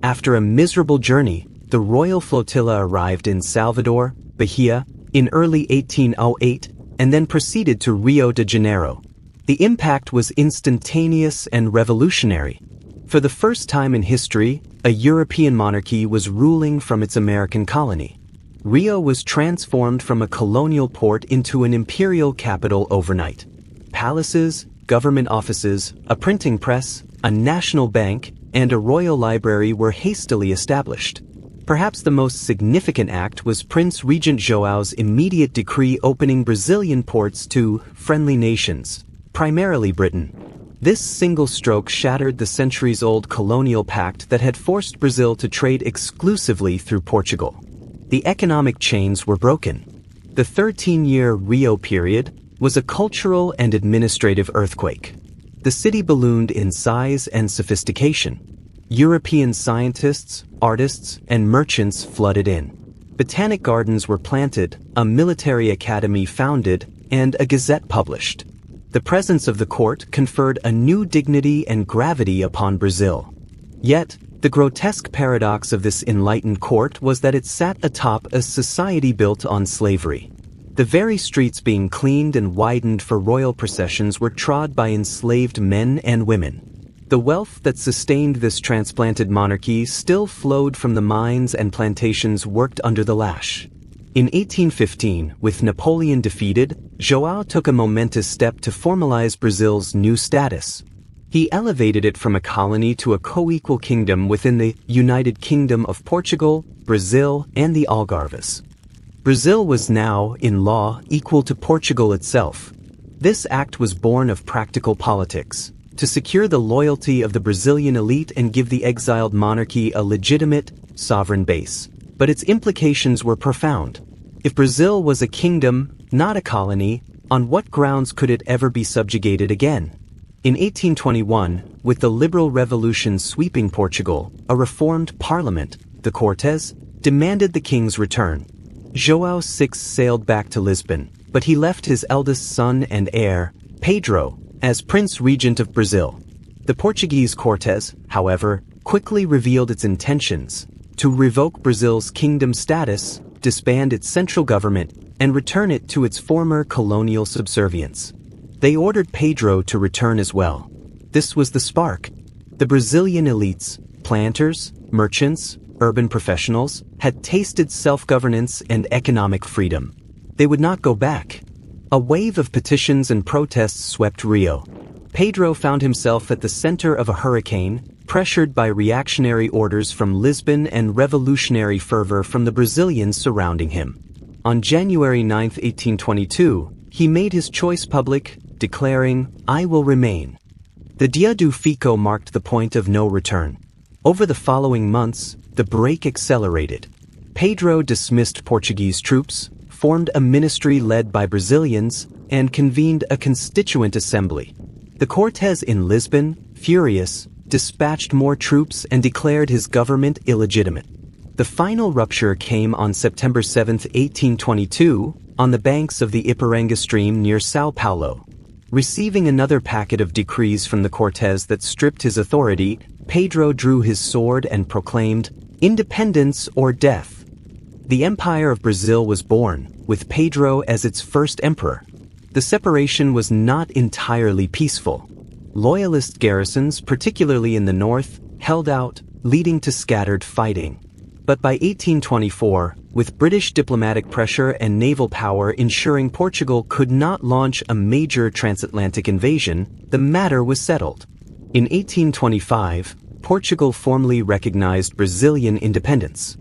After a miserable journey, the royal flotilla arrived in Salvador, Bahia, in early 1808, and then proceeded to Rio de Janeiro. The impact was instantaneous and revolutionary. For the first time in history, a European monarchy was ruling from its American colony. Rio was transformed from a colonial port into an imperial capital overnight. Palaces, government offices, a printing press, a national bank, and a royal library were hastily established. Perhaps the most significant act was Prince Regent João's immediate decree opening Brazilian ports to friendly nations, primarily Britain. This single stroke shattered the centuries-old colonial pact that had forced Brazil to trade exclusively through Portugal. The economic chains were broken. The 13-year Rio period was a cultural and administrative earthquake. The city ballooned in size and sophistication. European scientists, artists, and merchants flooded in. Botanic gardens were planted, a military academy founded, and a gazette published. The presence of the court conferred a new dignity and gravity upon Brazil. Yet, the grotesque paradox of this enlightened court was that it sat atop a society built on slavery. The very streets being cleaned and widened for royal processions were trod by enslaved men and women. The wealth that sustained this transplanted monarchy still flowed from the mines and plantations worked under the lash. In 1815, with Napoleon defeated, João took a momentous step to formalize Brazil's new status. He elevated it from a colony to a co-equal kingdom within the United Kingdom of Portugal, Brazil, and the Algarves. Brazil was now, in law, equal to Portugal itself. This act was born of practical politics, to secure the loyalty of the Brazilian elite and give the exiled monarchy a legitimate, sovereign base. But its implications were profound. If Brazil was a kingdom, not a colony, on what grounds could it ever be subjugated again? In 1821, with the liberal revolution sweeping Portugal, a reformed parliament, the Cortes, demanded the king's return. João VI sailed back to Lisbon, but he left his eldest son and heir, Pedro, as Prince Regent of Brazil. The Portuguese Cortes, however, quickly revealed its intentions to revoke Brazil's kingdom status, disband its central government, and return it to its former colonial subservience. They ordered Pedro to return as well. This was the spark. The Brazilian elites, planters, merchants, urban professionals, had tasted self-governance and economic freedom. They would not go back. A wave of petitions and protests swept Rio. Pedro found himself at the center of a hurricane, pressured by reactionary orders from Lisbon and revolutionary fervor from the Brazilians surrounding him. On January 9, 1822, he made his choice public, declaring, "I will remain." The Dia do Fico marked the point of no return. Over the following months, the break accelerated. Pedro dismissed Portuguese troops, formed a ministry led by Brazilians, and convened a constituent assembly. The Cortes in Lisbon, furious, dispatched more troops and declared his government illegitimate. The final rupture came on September 7, 1822, on the banks of the Ipiranga stream near São Paulo. Receiving another packet of decrees from the Cortes that stripped his authority, Pedro drew his sword and proclaimed, "Independence or death." The Empire of Brazil was born, with Pedro as its first emperor. The separation was not entirely peaceful. Loyalist garrisons, particularly in the north, held out, leading to scattered fighting. But by 1824, with British diplomatic pressure and naval power ensuring Portugal could not launch a major transatlantic invasion, the matter was settled. In 1825, Portugal formally recognized Brazilian independence.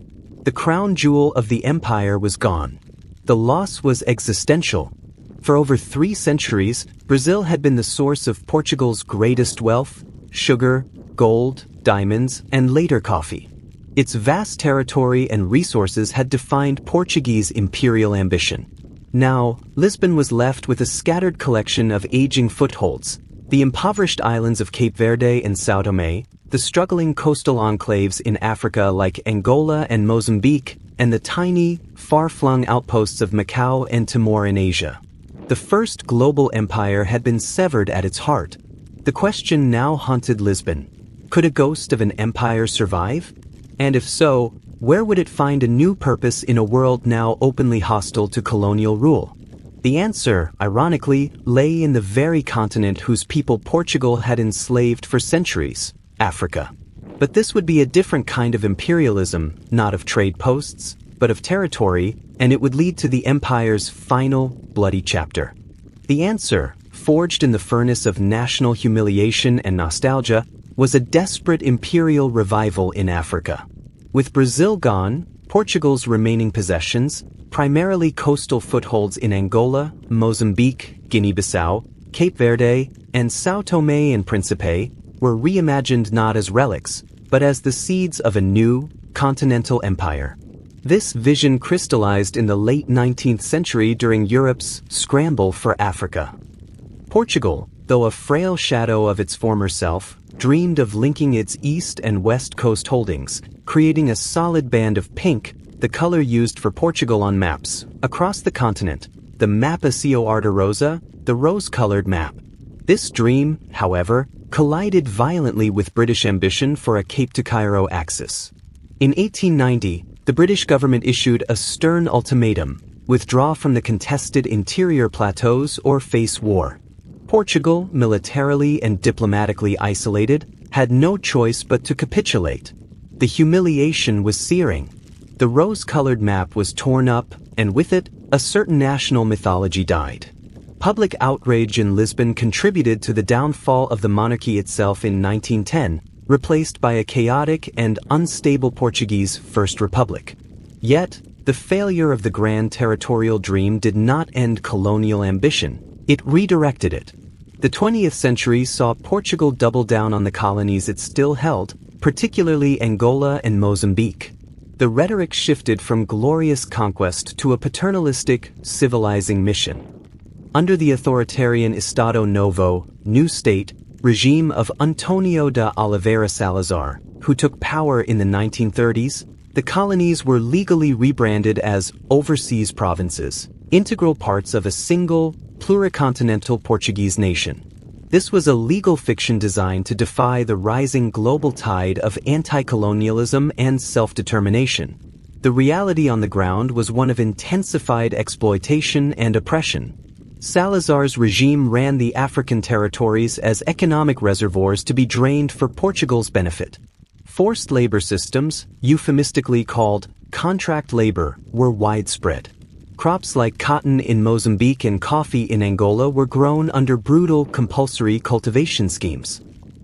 The crown jewel of the empire was gone. The loss was existential. For over 3 centuries, Brazil had been the source of Portugal's greatest wealth: sugar, gold, diamonds, and later coffee. Its vast territory and resources had defined Portuguese imperial ambition. Now, Lisbon was left with a scattered collection of aging footholds: the impoverished islands of Cape Verde and São Tomé, the struggling coastal enclaves in Africa like Angola and Mozambique, and the tiny, far-flung outposts of Macau and Timor in Asia. The first global empire had been severed at its heart. The question now haunted Lisbon: could a ghost of an empire survive? And if so, where would it find a new purpose in a world now openly hostile to colonial rule? The answer, ironically, lay in the very continent whose people Portugal had enslaved for centuries: Africa. But this would be a different kind of imperialism, not of trade posts, but of territory, and it would lead to the empire's final, bloody chapter. The answer, forged in the furnace of national humiliation and nostalgia, was a desperate imperial revival in Africa. With Brazil gone, Portugal's remaining possessions, primarily coastal footholds in Angola, Mozambique, Guinea-Bissau, Cape Verde, and São Tomé and Príncipe, were reimagined not as relics, but as the seeds of a new, continental empire. This vision crystallized in the late 19th century during Europe's scramble for Africa. Portugal, though a frail shadow of its former self, dreamed of linking its east and west coast holdings, creating a solid band of pink, the color used for Portugal on maps, across the continent, the Mapaccio Arte-Rosa, the rose-colored map. This dream, however, collided violently with British ambition for a Cape to Cairo axis. In 1890, the British government issued a stern ultimatum: withdraw from the contested interior plateaus or face war. Portugal, militarily and diplomatically isolated, had no choice but to capitulate. The humiliation was searing. The rose-colored map was torn up, and with it, a certain national mythology died. Public outrage in Lisbon contributed to the downfall of the monarchy itself in 1910, replaced by a chaotic and unstable Portuguese First Republic. Yet, the failure of the grand territorial dream did not end colonial ambition. It redirected it. The 20th century saw Portugal double down on the colonies it still held, particularly Angola and Mozambique. The rhetoric shifted from glorious conquest to a paternalistic, civilizing mission. Under the authoritarian Estado Novo, new state, regime of Antonio de Oliveira Salazar, who took power in the 1930s, the colonies were legally rebranded as overseas provinces, integral parts of a single, pluricontinental Portuguese nation. This was a legal fiction designed to defy the rising global tide of anti-colonialism and self-determination. The reality on the ground was one of intensified exploitation and oppression. Salazar's regime ran the African territories as economic reservoirs to be drained for Portugal's benefit. Forced labor systems, euphemistically called contract labor, were widespread. Crops like cotton in Mozambique and coffee in Angola were grown under brutal, compulsory cultivation schemes.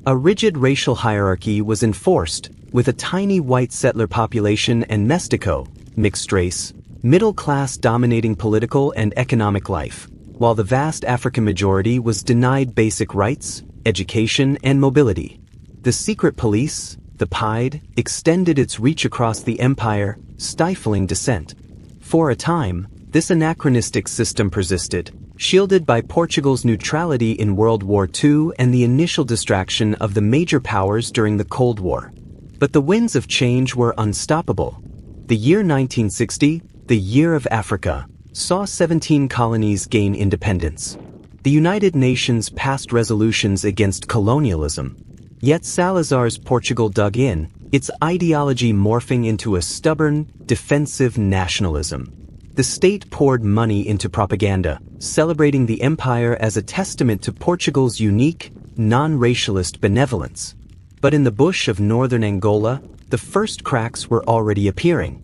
A rigid racial hierarchy was enforced, with a tiny white settler population and mestizo, mixed race, middle class dominating political and economic life, while the vast African majority was denied basic rights, education, and mobility. The secret police, the PIDE, extended its reach across the empire, stifling dissent. For a time, this anachronistic system persisted, shielded by Portugal's neutrality in World War II and the initial distraction of the major powers during the Cold War. But the winds of change were unstoppable. The year 1960, the Year of Africa, saw 17 colonies gain independence. The United Nations passed resolutions against colonialism. Yet Salazar's Portugal dug in, its ideology morphing into a stubborn, defensive nationalism. The state poured money into propaganda, celebrating the empire as a testament to Portugal's unique, non-racialist benevolence. But in the bush of northern Angola, the first cracks were already appearing.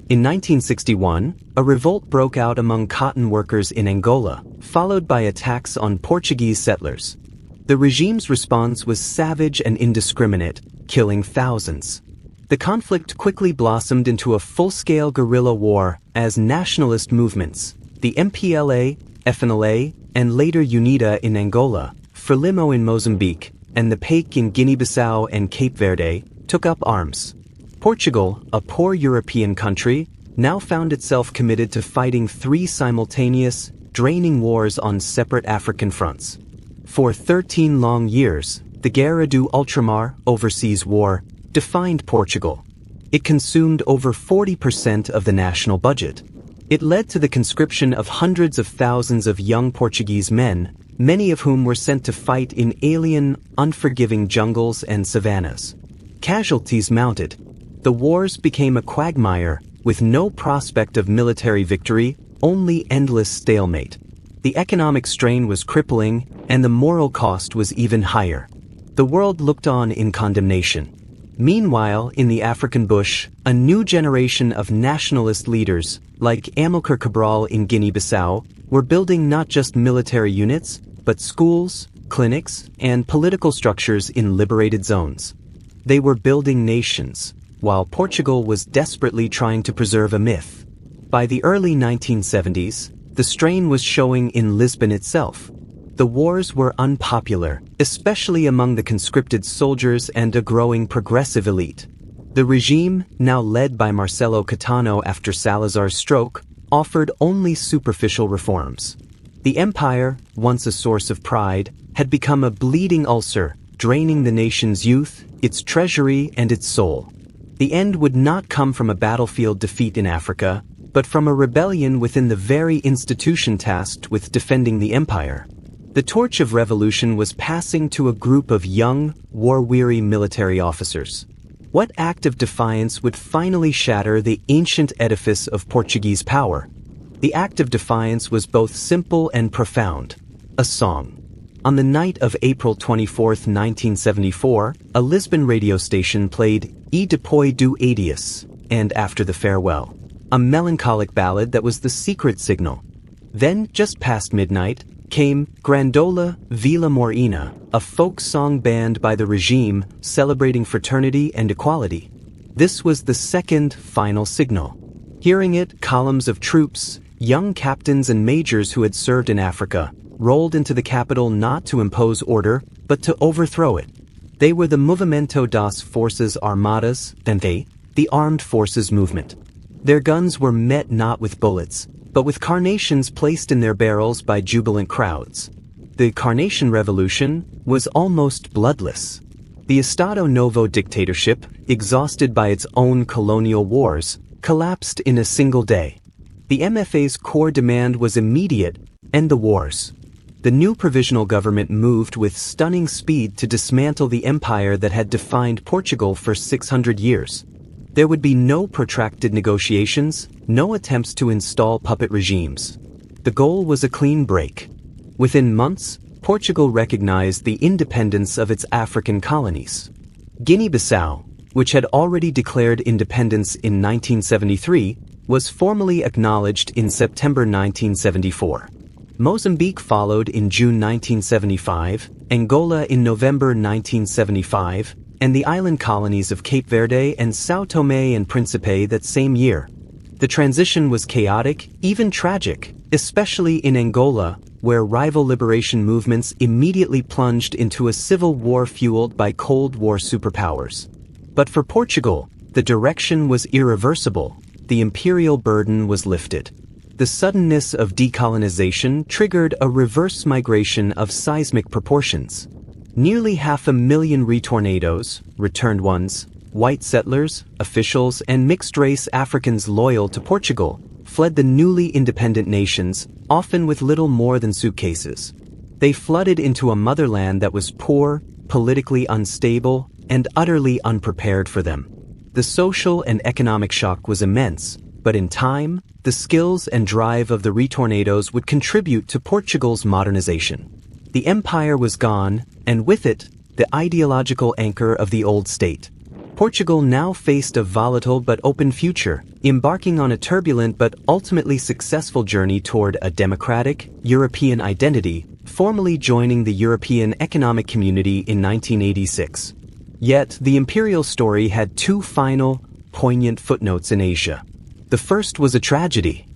In 1961, a revolt broke out among cotton workers in Angola, followed by attacks on Portuguese settlers. The regime's response was savage and indiscriminate, killing thousands. The conflict quickly blossomed into a full-scale guerrilla war as nationalist movements, the MPLA, FNLA, and later UNITA in Angola, Frelimo in Mozambique, and the PAIC in Guinea-Bissau and Cape Verde, took up arms. Portugal, a poor European country, now found itself committed to fighting three simultaneous, draining wars on separate African fronts. For 13 long years, the Guerra do Ultramar, overseas war, defined Portugal. It consumed over 40% of the national budget. It led to the conscription of hundreds of thousands of young Portuguese men, many of whom were sent to fight in alien, unforgiving jungles and savannas. Casualties mounted. The wars became a quagmire, with no prospect of military victory, only endless stalemate. The economic strain was crippling, and the moral cost was even higher. The world looked on in condemnation. Meanwhile, in the African bush, a new generation of nationalist leaders, like Amilcar Cabral in Guinea-Bissau, were building not just military units, but schools, clinics, and political structures in liberated zones. They were building nations, while Portugal was desperately trying to preserve a myth. By the early 1970s, the strain was showing in Lisbon itself. The wars were unpopular, especially among the conscripted soldiers and a growing progressive elite. The regime, now led by Marcelo Caetano after Salazar's stroke, offered only superficial reforms. The empire, once a source of pride, had become a bleeding ulcer, draining the nation's youth, its treasury, and its soul. The end would not come from a battlefield defeat in Africa, but from a rebellion within the very institution tasked with defending the empire. The torch of revolution was passing to a group of young, war-weary military officers. What act of defiance would finally shatter the ancient edifice of Portuguese power? The act of defiance was both simple and profound: a song. On the night of April 24, 1974, a Lisbon radio station played E Depois do Adeus, and After the Farewell, a melancholic ballad that was the secret signal. Then, just past midnight, came Grandola Vila Morena, a folk song band by the regime celebrating fraternity and equality. This was the second, final signal. Hearing it, columns of troops, young captains and majors who had served in Africa, rolled into the capital not to impose order, but to overthrow it. They were the Movimento das Forças Armadas, and the Armed Forces Movement. Their guns were met not with bullets, but with carnations placed in their barrels by jubilant crowds. The Carnation Revolution was almost bloodless. The Estado Novo dictatorship, exhausted by its own colonial wars, collapsed in a single day. The MFA's core demand was immediate: end the wars. The new provisional government moved with stunning speed to dismantle the empire that had defined Portugal for 600 years. There would be no protracted negotiations, no attempts to install puppet regimes. The goal was a clean break. Within months, Portugal recognized the independence of its African colonies. Guinea-Bissau, which had already declared independence in 1973, was formally acknowledged in September 1974. Mozambique followed in June 1975, Angola in November 1975, and the island colonies of Cape Verde and São Tomé and Príncipe that same year. The transition was chaotic, even tragic, especially in Angola, where rival liberation movements immediately plunged into a civil war fueled by Cold War superpowers. But for Portugal, the direction was irreversible. The imperial burden was lifted. The suddenness of decolonization triggered a reverse migration of seismic proportions. Nearly 500,000 retornados, returned ones, white settlers, officials, and mixed-race Africans loyal to Portugal fled the newly independent nations, often with little more than suitcases. They flooded into a motherland that was poor, politically unstable, and utterly unprepared for them. The social and economic shock was immense, but in time, the skills and drive of the retornados would contribute to Portugal's modernization. The empire was gone, and with it, the ideological anchor of the old state. Portugal now faced a volatile but open future, embarking on a turbulent but ultimately successful journey toward a democratic, European identity, formally joining the European Economic Community in 1986. Yet, the imperial story had two final, poignant footnotes in Asia. The first was a tragedy.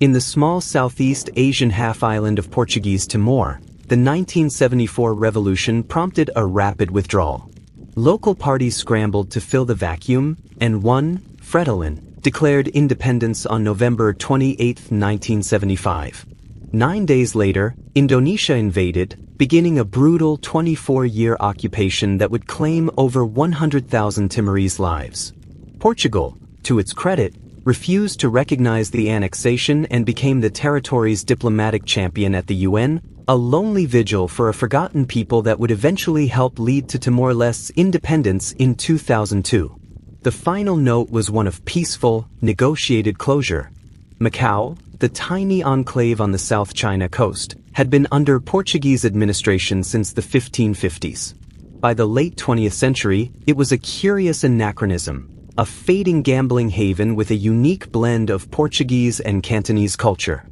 In the small Southeast Asian half-island of Portuguese Timor, the 1974 revolution prompted a rapid withdrawal. Local parties scrambled to fill the vacuum, and one, Fretilin, declared independence on November 28, 1975. 9 days later, Indonesia invaded, beginning a brutal 24-year occupation that would claim over 100,000 Timorese lives. Portugal, to its credit, refused to recognize the annexation and became the territory's diplomatic champion at the UN, a lonely vigil for a forgotten people that would eventually help lead to Timor-Leste's independence in 2002. The final note was one of peaceful, negotiated closure. Macau, the tiny enclave on the South China coast, had been under Portuguese administration since the 1550s. By the late 20th century, it was a curious anachronism, a fading gambling haven with a unique blend of Portuguese and Cantonese culture.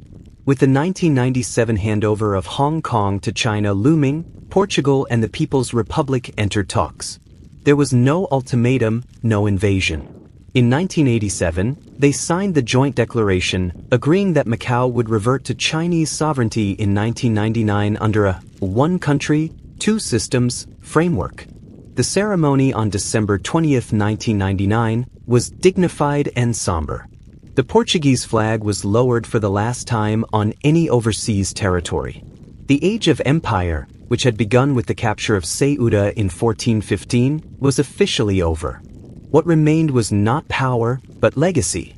With the 1997 handover of Hong Kong to China looming, Portugal and the People's Republic entered talks. There was no ultimatum, no invasion. In 1987, they signed the joint declaration, agreeing that Macau would revert to Chinese sovereignty in 1999 under a one country, two systems framework. The ceremony on December 20, 1999, was dignified and somber. The Portuguese flag was lowered for the last time on any overseas territory. The Age of Empire, which had begun with the capture of Ceuta in 1415, was officially over. What remained was not power, but legacy.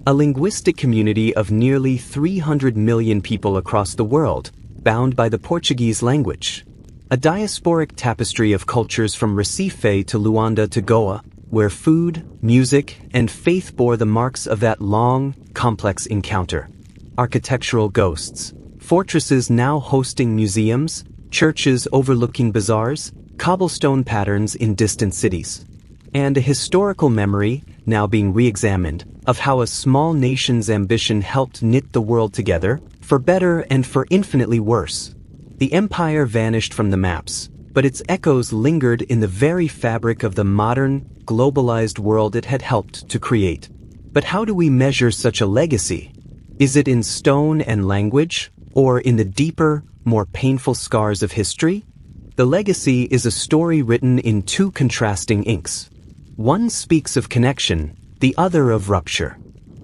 A linguistic community of nearly 300 million people across the world, bound by the Portuguese language. A diasporic tapestry of cultures from Recife to Luanda to Goa, where food, music, and faith bore the marks of that long, complex encounter. Architectural ghosts, fortresses now hosting museums, churches overlooking bazaars, cobblestone patterns in distant cities. And a historical memory, now being re-examined, of how a small nation's ambition helped knit the world together, for better and for infinitely worse. The empire vanished from the maps, but its echoes lingered in the very fabric of the modern, globalized world it had helped to create. But how do we measure such a legacy? Is it in stone and language, or in the deeper, more painful scars of history? The legacy is a story written in two contrasting inks. One speaks of connection, the other of rupture.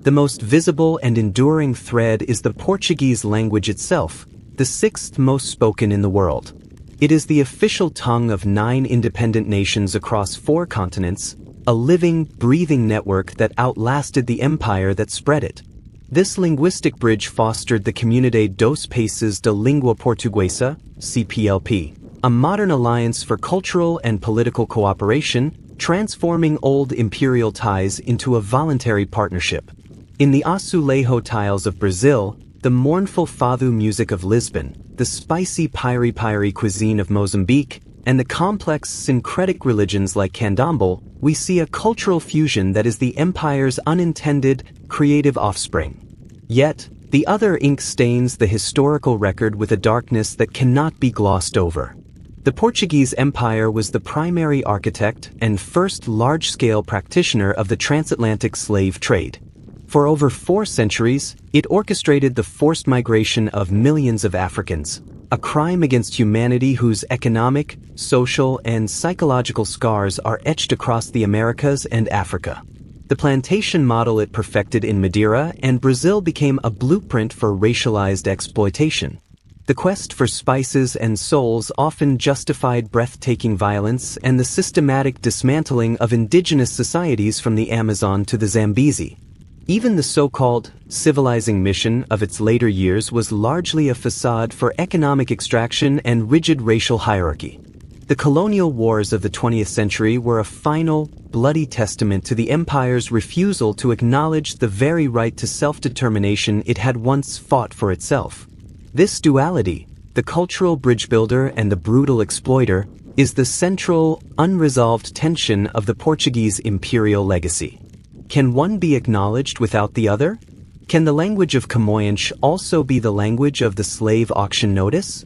The most visible and enduring thread is the Portuguese language itself, the sixth most spoken in the world. It is the official tongue of 9 independent nations across 4 continents, a living, breathing network that outlasted the empire that spread it. This linguistic bridge fostered the Comunidade dos Países de Língua Portuguesa, CPLP, a modern alliance for cultural and political cooperation, transforming old imperial ties into a voluntary partnership. In the azulejo tiles of Brazil, the mournful fado music of Lisbon, the spicy piri-piri cuisine of Mozambique, and the complex syncretic religions like Candomblé, we see a cultural fusion that is the empire's unintended, creative offspring. Yet, the other ink stains the historical record with a darkness that cannot be glossed over. The Portuguese Empire was the primary architect and first large-scale practitioner of the transatlantic slave trade. For over 4 centuries, it orchestrated the forced migration of millions of Africans, a crime against humanity whose economic, social, and psychological scars are etched across the Americas and Africa. The plantation model it perfected in Madeira and Brazil became a blueprint for racialized exploitation. The quest for spices and souls often justified breathtaking violence and the systematic dismantling of indigenous societies from the Amazon to the Zambezi. Even the so-called civilizing mission of its later years was largely a facade for economic extraction and rigid racial hierarchy. The colonial wars of the 20th century were a final, bloody testament to the empire's refusal to acknowledge the very right to self-determination it had once fought for itself. This duality, the cultural bridge builder and the brutal exploiter, is the central, unresolved tension of the Portuguese imperial legacy. Can one be acknowledged without the other? Can the language of Camões also be the language of the slave auction notice?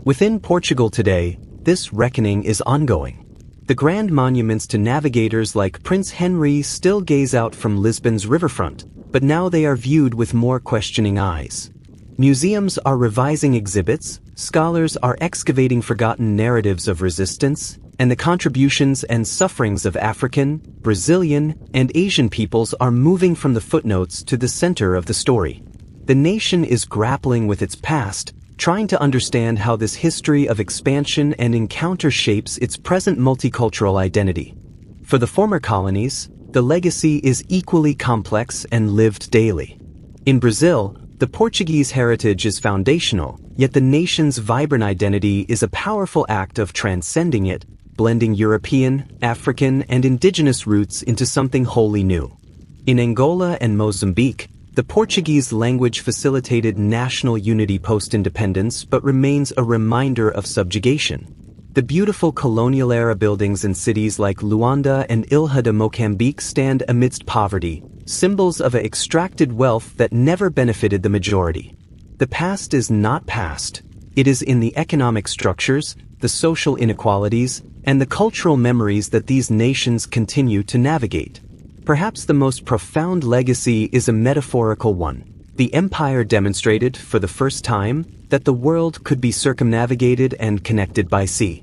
Within Portugal today, this reckoning is ongoing. The grand monuments to navigators like Prince Henry still gaze out from Lisbon's riverfront, but now they are viewed with more questioning eyes. Museums are revising exhibits, scholars are excavating forgotten narratives of resistance, and the contributions and sufferings of African, Brazilian, and Asian peoples are moving from the footnotes to the center of the story. The nation is grappling with its past, trying to understand how this history of expansion and encounter shapes its present multicultural identity. For the former colonies, the legacy is equally complex and lived daily. In Brazil, the Portuguese heritage is foundational, yet the nation's vibrant identity is a powerful act of transcending it, blending European, African, and indigenous roots into something wholly new. In Angola and Mozambique, the Portuguese language facilitated national unity post-independence but remains a reminder of subjugation. The beautiful colonial-era buildings in cities like Luanda and Ilha de Moçambique stand amidst poverty, symbols of an extracted wealth that never benefited the majority. The past is not past. It is in the economic structures, the social inequalities, and the cultural memories that these nations continue to navigate. Perhaps the most profound legacy is a metaphorical one. The empire demonstrated, for the first time, that the world could be circumnavigated and connected by sea.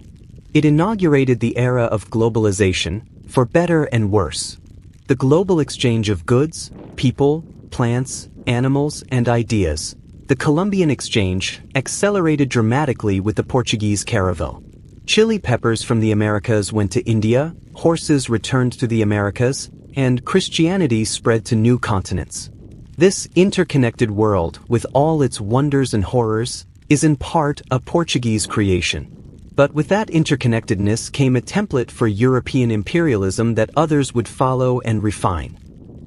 It inaugurated the era of globalization, for better and worse. The global exchange of goods, people, plants, animals, and ideas. The Columbian exchange accelerated dramatically with the Portuguese caravel. Chili peppers from the Americas went to India, horses returned to the Americas, and Christianity spread to new continents. This interconnected world, with all its wonders and horrors, is in part a Portuguese creation. But with that interconnectedness came a template for European imperialism that others would follow and refine.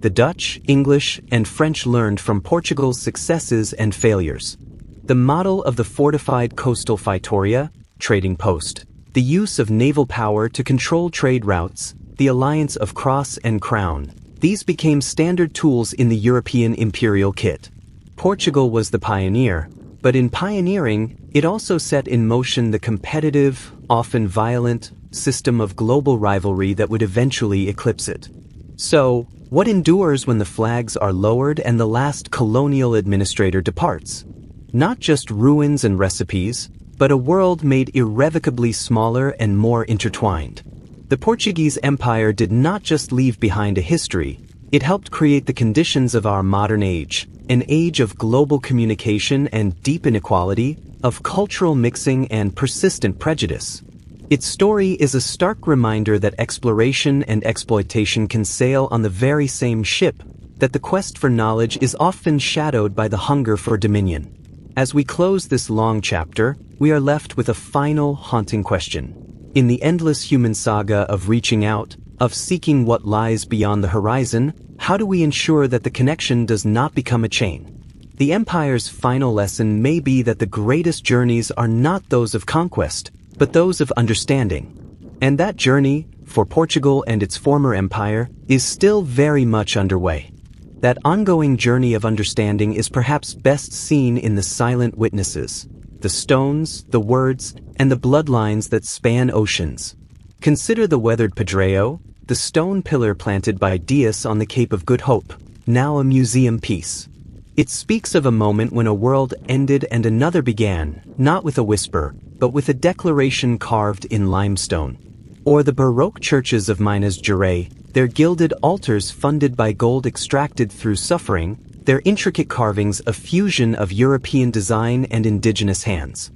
The Dutch, English, and French learned from Portugal's successes and failures. The model of the fortified coastal Vitória, trading post, the use of naval power to control trade routes, the alliance of cross and crown, these became standard tools in the European imperial kit. Portugal was the pioneer, but in pioneering, it also set in motion the competitive, often violent, system of global rivalry that would eventually eclipse it. So, what endures when the flags are lowered and the last colonial administrator departs? Not just ruins and recipes, but a world made irrevocably smaller and more intertwined. The Portuguese Empire did not just leave behind a history, it helped create the conditions of our modern age, an age of global communication and deep inequality, of cultural mixing and persistent prejudice. Its story is a stark reminder that exploration and exploitation can sail on the very same ship, that the quest for knowledge is often shadowed by the hunger for dominion. As we close this long chapter, we are left with a final, haunting question. In the endless human saga of reaching out, of seeking what lies beyond the horizon, how do we ensure that the connection does not become a chain? The empire's final lesson may be that the greatest journeys are not those of conquest, but those of understanding. And that journey, for Portugal and its former empire, is still very much underway. That ongoing journey of understanding is perhaps best seen in the silent witnesses, the stones, the words, and the bloodlines that span oceans. Consider the weathered Pedreo, the stone pillar planted by Dias on the Cape of Good Hope, now a museum piece. It speaks of a moment when a world ended and another began, not with a whisper, but with a declaration carved in limestone. Or the Baroque churches of Minas Gerais, their gilded altars funded by gold extracted through suffering, their intricate carvings a fusion of European design and indigenous hands.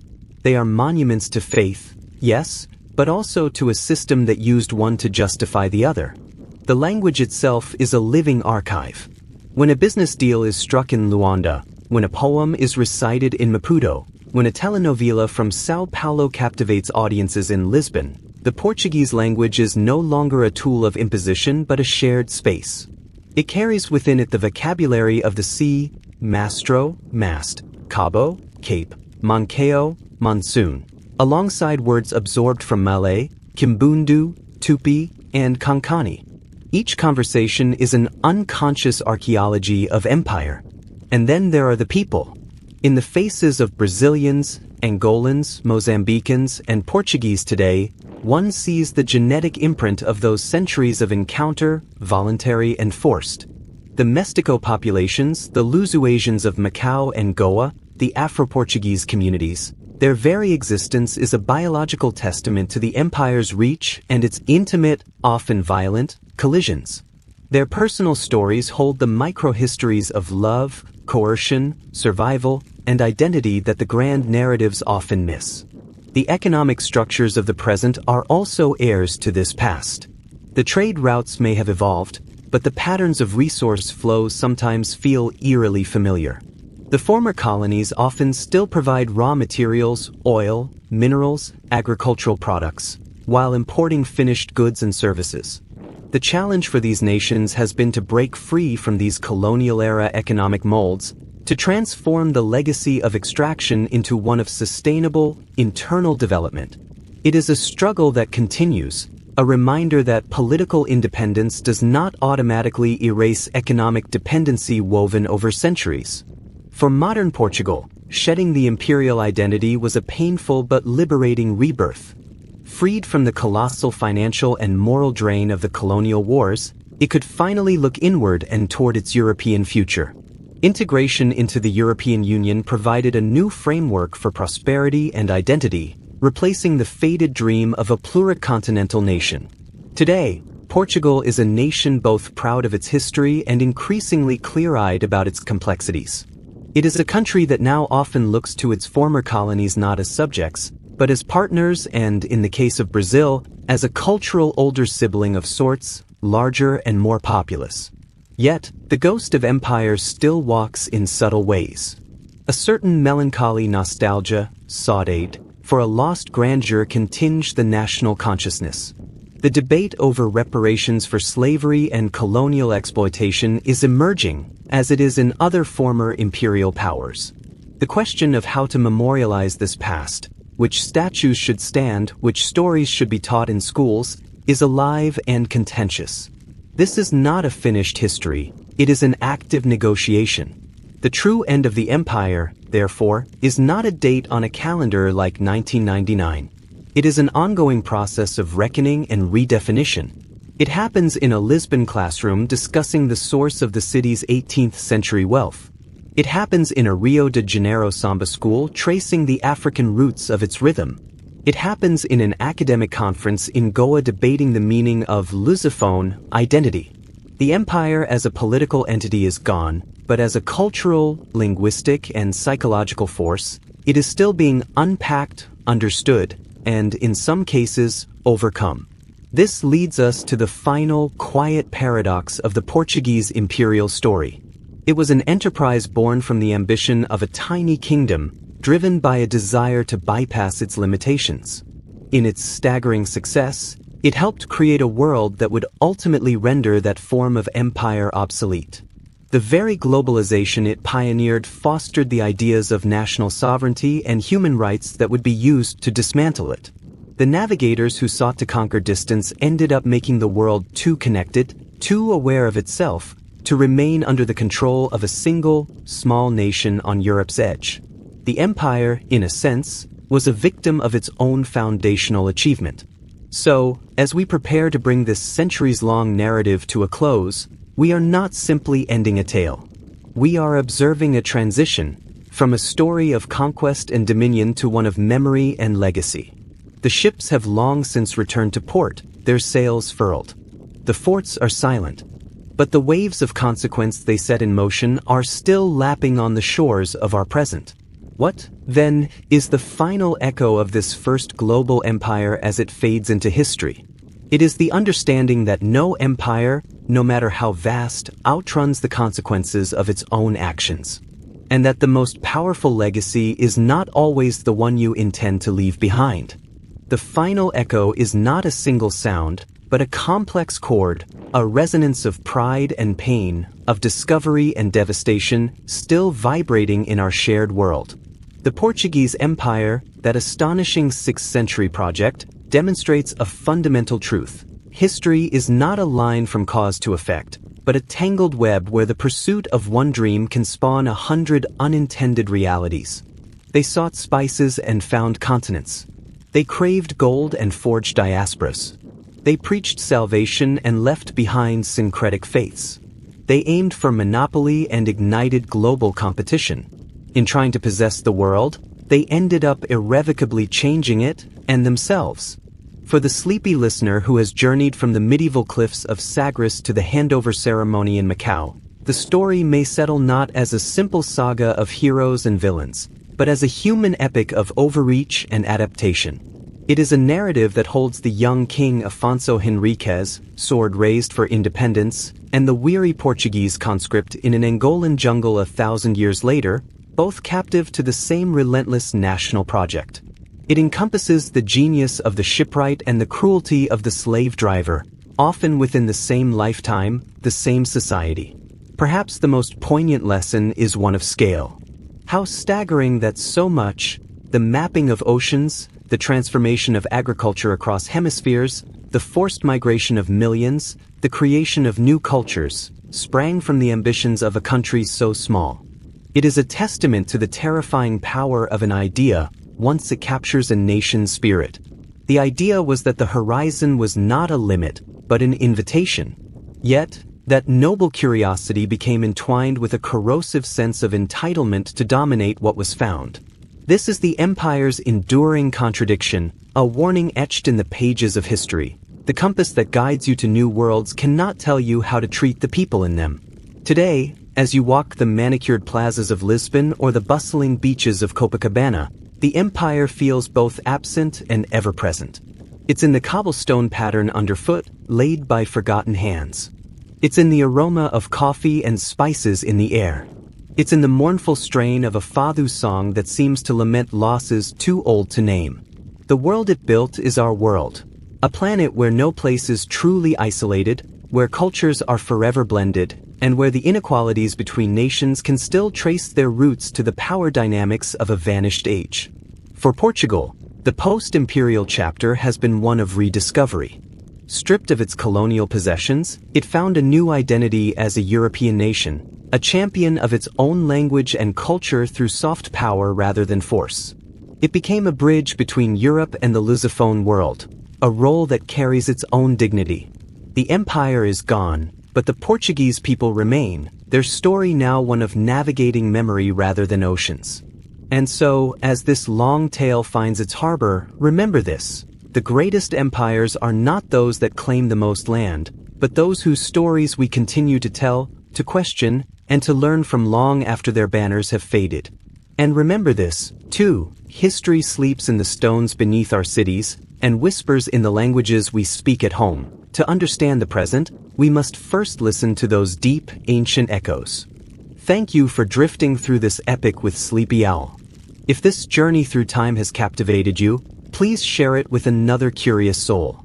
They are monuments to faith, yes, but also to a system that used one to justify the other. The language itself is a living archive. When a business deal is struck in Luanda, when a poem is recited in Maputo, when a telenovela from São Paulo captivates audiences in Lisbon, the Portuguese language is no longer a tool of imposition but a shared space. It carries within it the vocabulary of the sea, mastro, mast, cabo, cape, mancao, monsoon, alongside words absorbed from Malay, Kimbundu, Tupi, and Konkani. Each conversation is an unconscious archaeology of empire. And then there are the people. In the faces of Brazilians, Angolans, Mozambicans, and Portuguese today, one sees the genetic imprint of those centuries of encounter, voluntary and forced. The Mestiço populations, the Lusoasians of Macau and Goa, the Afro-Portuguese communities, their very existence is a biological testament to the empire's reach and its intimate, often violent, collisions. Their personal stories hold the micro-histories of love, coercion, survival, and identity that the grand narratives often miss. The economic structures of the present are also heirs to this past. The trade routes may have evolved, but the patterns of resource flow sometimes feel eerily familiar. The former colonies often still provide raw materials, oil, minerals, agricultural products, while importing finished goods and services. The challenge for these nations has been to break free from these colonial-era economic molds, to transform the legacy of extraction into one of sustainable, internal development. It is a struggle that continues, a reminder that political independence does not automatically erase economic dependency woven over centuries. For modern Portugal, shedding the imperial identity was a painful but liberating rebirth. Freed from the colossal financial and moral drain of the colonial wars, it could finally look inward and toward its European future. Integration into the European Union provided a new framework for prosperity and identity, replacing the faded dream of a pluricontinental nation. Today, Portugal is a nation both proud of its history and increasingly clear-eyed about its complexities. It is a country that now often looks to its former colonies not as subjects, but as partners and, in the case of Brazil, as a cultural older sibling of sorts, larger and more populous. Yet, the ghost of empire still walks in subtle ways. A certain melancholy nostalgia, saudade, for a lost grandeur can tinge the national consciousness. The debate over reparations for slavery and colonial exploitation is emerging, as it is in other former imperial powers. The question of how to memorialize this past, which statues should stand, which stories should be taught in schools, is alive and contentious. This is not a finished history, it is an active negotiation. The true end of the empire, therefore, is not a date on a calendar like 1999. It is an ongoing process of reckoning and redefinition. It happens in a Lisbon classroom discussing the source of the city's 18th century wealth. It happens in a Rio de Janeiro samba school tracing the African roots of its rhythm. It happens in an academic conference in Goa debating the meaning of Lusophone identity. The empire as a political entity is gone, but as a cultural, linguistic, and psychological force, it is still being unpacked, understood, and, in some cases, overcome. This leads us to the final, quiet paradox of the Portuguese imperial story. It was an enterprise born from the ambition of a tiny kingdom, driven by a desire to bypass its limitations. In its staggering success, it helped create a world that would ultimately render that form of empire obsolete. The very globalization it pioneered fostered the ideas of national sovereignty and human rights that would be used to dismantle it. The navigators who sought to conquer distance ended up making the world too connected, too aware of itself, to remain under the control of a single, small nation on Europe's edge. The empire, in a sense, was a victim of its own foundational achievement. So, as we prepare to bring this centuries-long narrative to a close, we are not simply ending a tale. We are observing a transition from a story of conquest and dominion to one of memory and legacy. The ships have long since returned to port, their sails furled. the forts are silent. But the waves of consequence they set in motion are still lapping on the shores of our present. What, then, is the final echo of this first global empire as it fades into history? It is the understanding that no empire, no matter how vast, outruns the consequences of its own actions. And that the most powerful legacy is not always the one you intend to leave behind. The final echo is not a single sound, but a complex chord, a resonance of pride and pain, of discovery and devastation, still vibrating in our shared world. The Portuguese Empire, that astonishing 6th century project, demonstrates a fundamental truth. History is not a line from cause to effect, but a tangled web where the pursuit of one dream can spawn 100 unintended realities. They sought spices and found continents. They craved gold and forged diasporas. They preached salvation and left behind syncretic faiths. They aimed for monopoly and ignited global competition. In trying to possess the world, they ended up irrevocably changing it and themselves. For the sleepy listener who has journeyed from the medieval cliffs of Sagres to the handover ceremony in Macau, the story may settle not as a simple saga of heroes and villains, but as a human epic of overreach and adaptation. It is a narrative that holds the young King Afonso Henriques, sword raised for independence, and the weary Portuguese conscript in an Angolan jungle 1,000 years later, both captive to the same relentless national project. It encompasses the genius of the shipwright and the cruelty of the slave driver, often within the same lifetime, the same society. Perhaps the most poignant lesson is one of scale. How staggering that so much, the mapping of oceans, the transformation of agriculture across hemispheres, the forced migration of millions, the creation of new cultures, sprang from the ambitions of a country so small. It is a testament to the terrifying power of an idea once it captures a nation's spirit. The idea was that the horizon was not a limit, but an invitation. Yet, that noble curiosity became entwined with a corrosive sense of entitlement to dominate what was found. This is the empire's enduring contradiction, a warning etched in the pages of history. The compass that guides you to new worlds cannot tell you how to treat the people in them. Today, as you walk the manicured plazas of Lisbon or the bustling beaches of Copacabana, the empire feels both absent and ever-present. It's in the cobblestone pattern underfoot, laid by forgotten hands. It's in the aroma of coffee and spices in the air. It's in the mournful strain of a fado song that seems to lament losses too old to name. The world it built is our world. A planet where no place is truly isolated, where cultures are forever blended, and where the inequalities between nations can still trace their roots to the power dynamics of a vanished age. For Portugal, the post-imperial chapter has been one of rediscovery. Stripped of its colonial possessions, it found a new identity as a European nation, a champion of its own language and culture through soft power rather than force. It became a bridge between Europe and the Lusophone world, a role that carries its own dignity. The empire is gone, but the Portuguese people remain, their story now one of navigating memory rather than oceans. And so, as this long tale finds its harbor, remember this: the greatest empires are not those that claim the most land, but those whose stories we continue to tell, to question, and to learn from long after their banners have faded. And remember this, too: history sleeps in the stones beneath our cities, and whispers in the languages we speak at home. To understand the present, we must first listen to those deep, ancient echoes. Thank you for drifting through this epic with Sleepy Owl. If this journey through time has captivated you, please share it with another curious soul.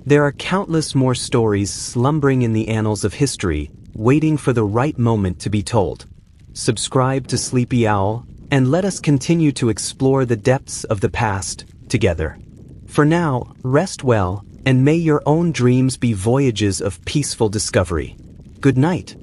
There are countless more stories slumbering in the annals of history, waiting for the right moment to be told. Subscribe to Sleepy Owl, and let us continue to explore the depths of the past, together. For now, rest well, and may your own dreams be voyages of peaceful discovery. Good night.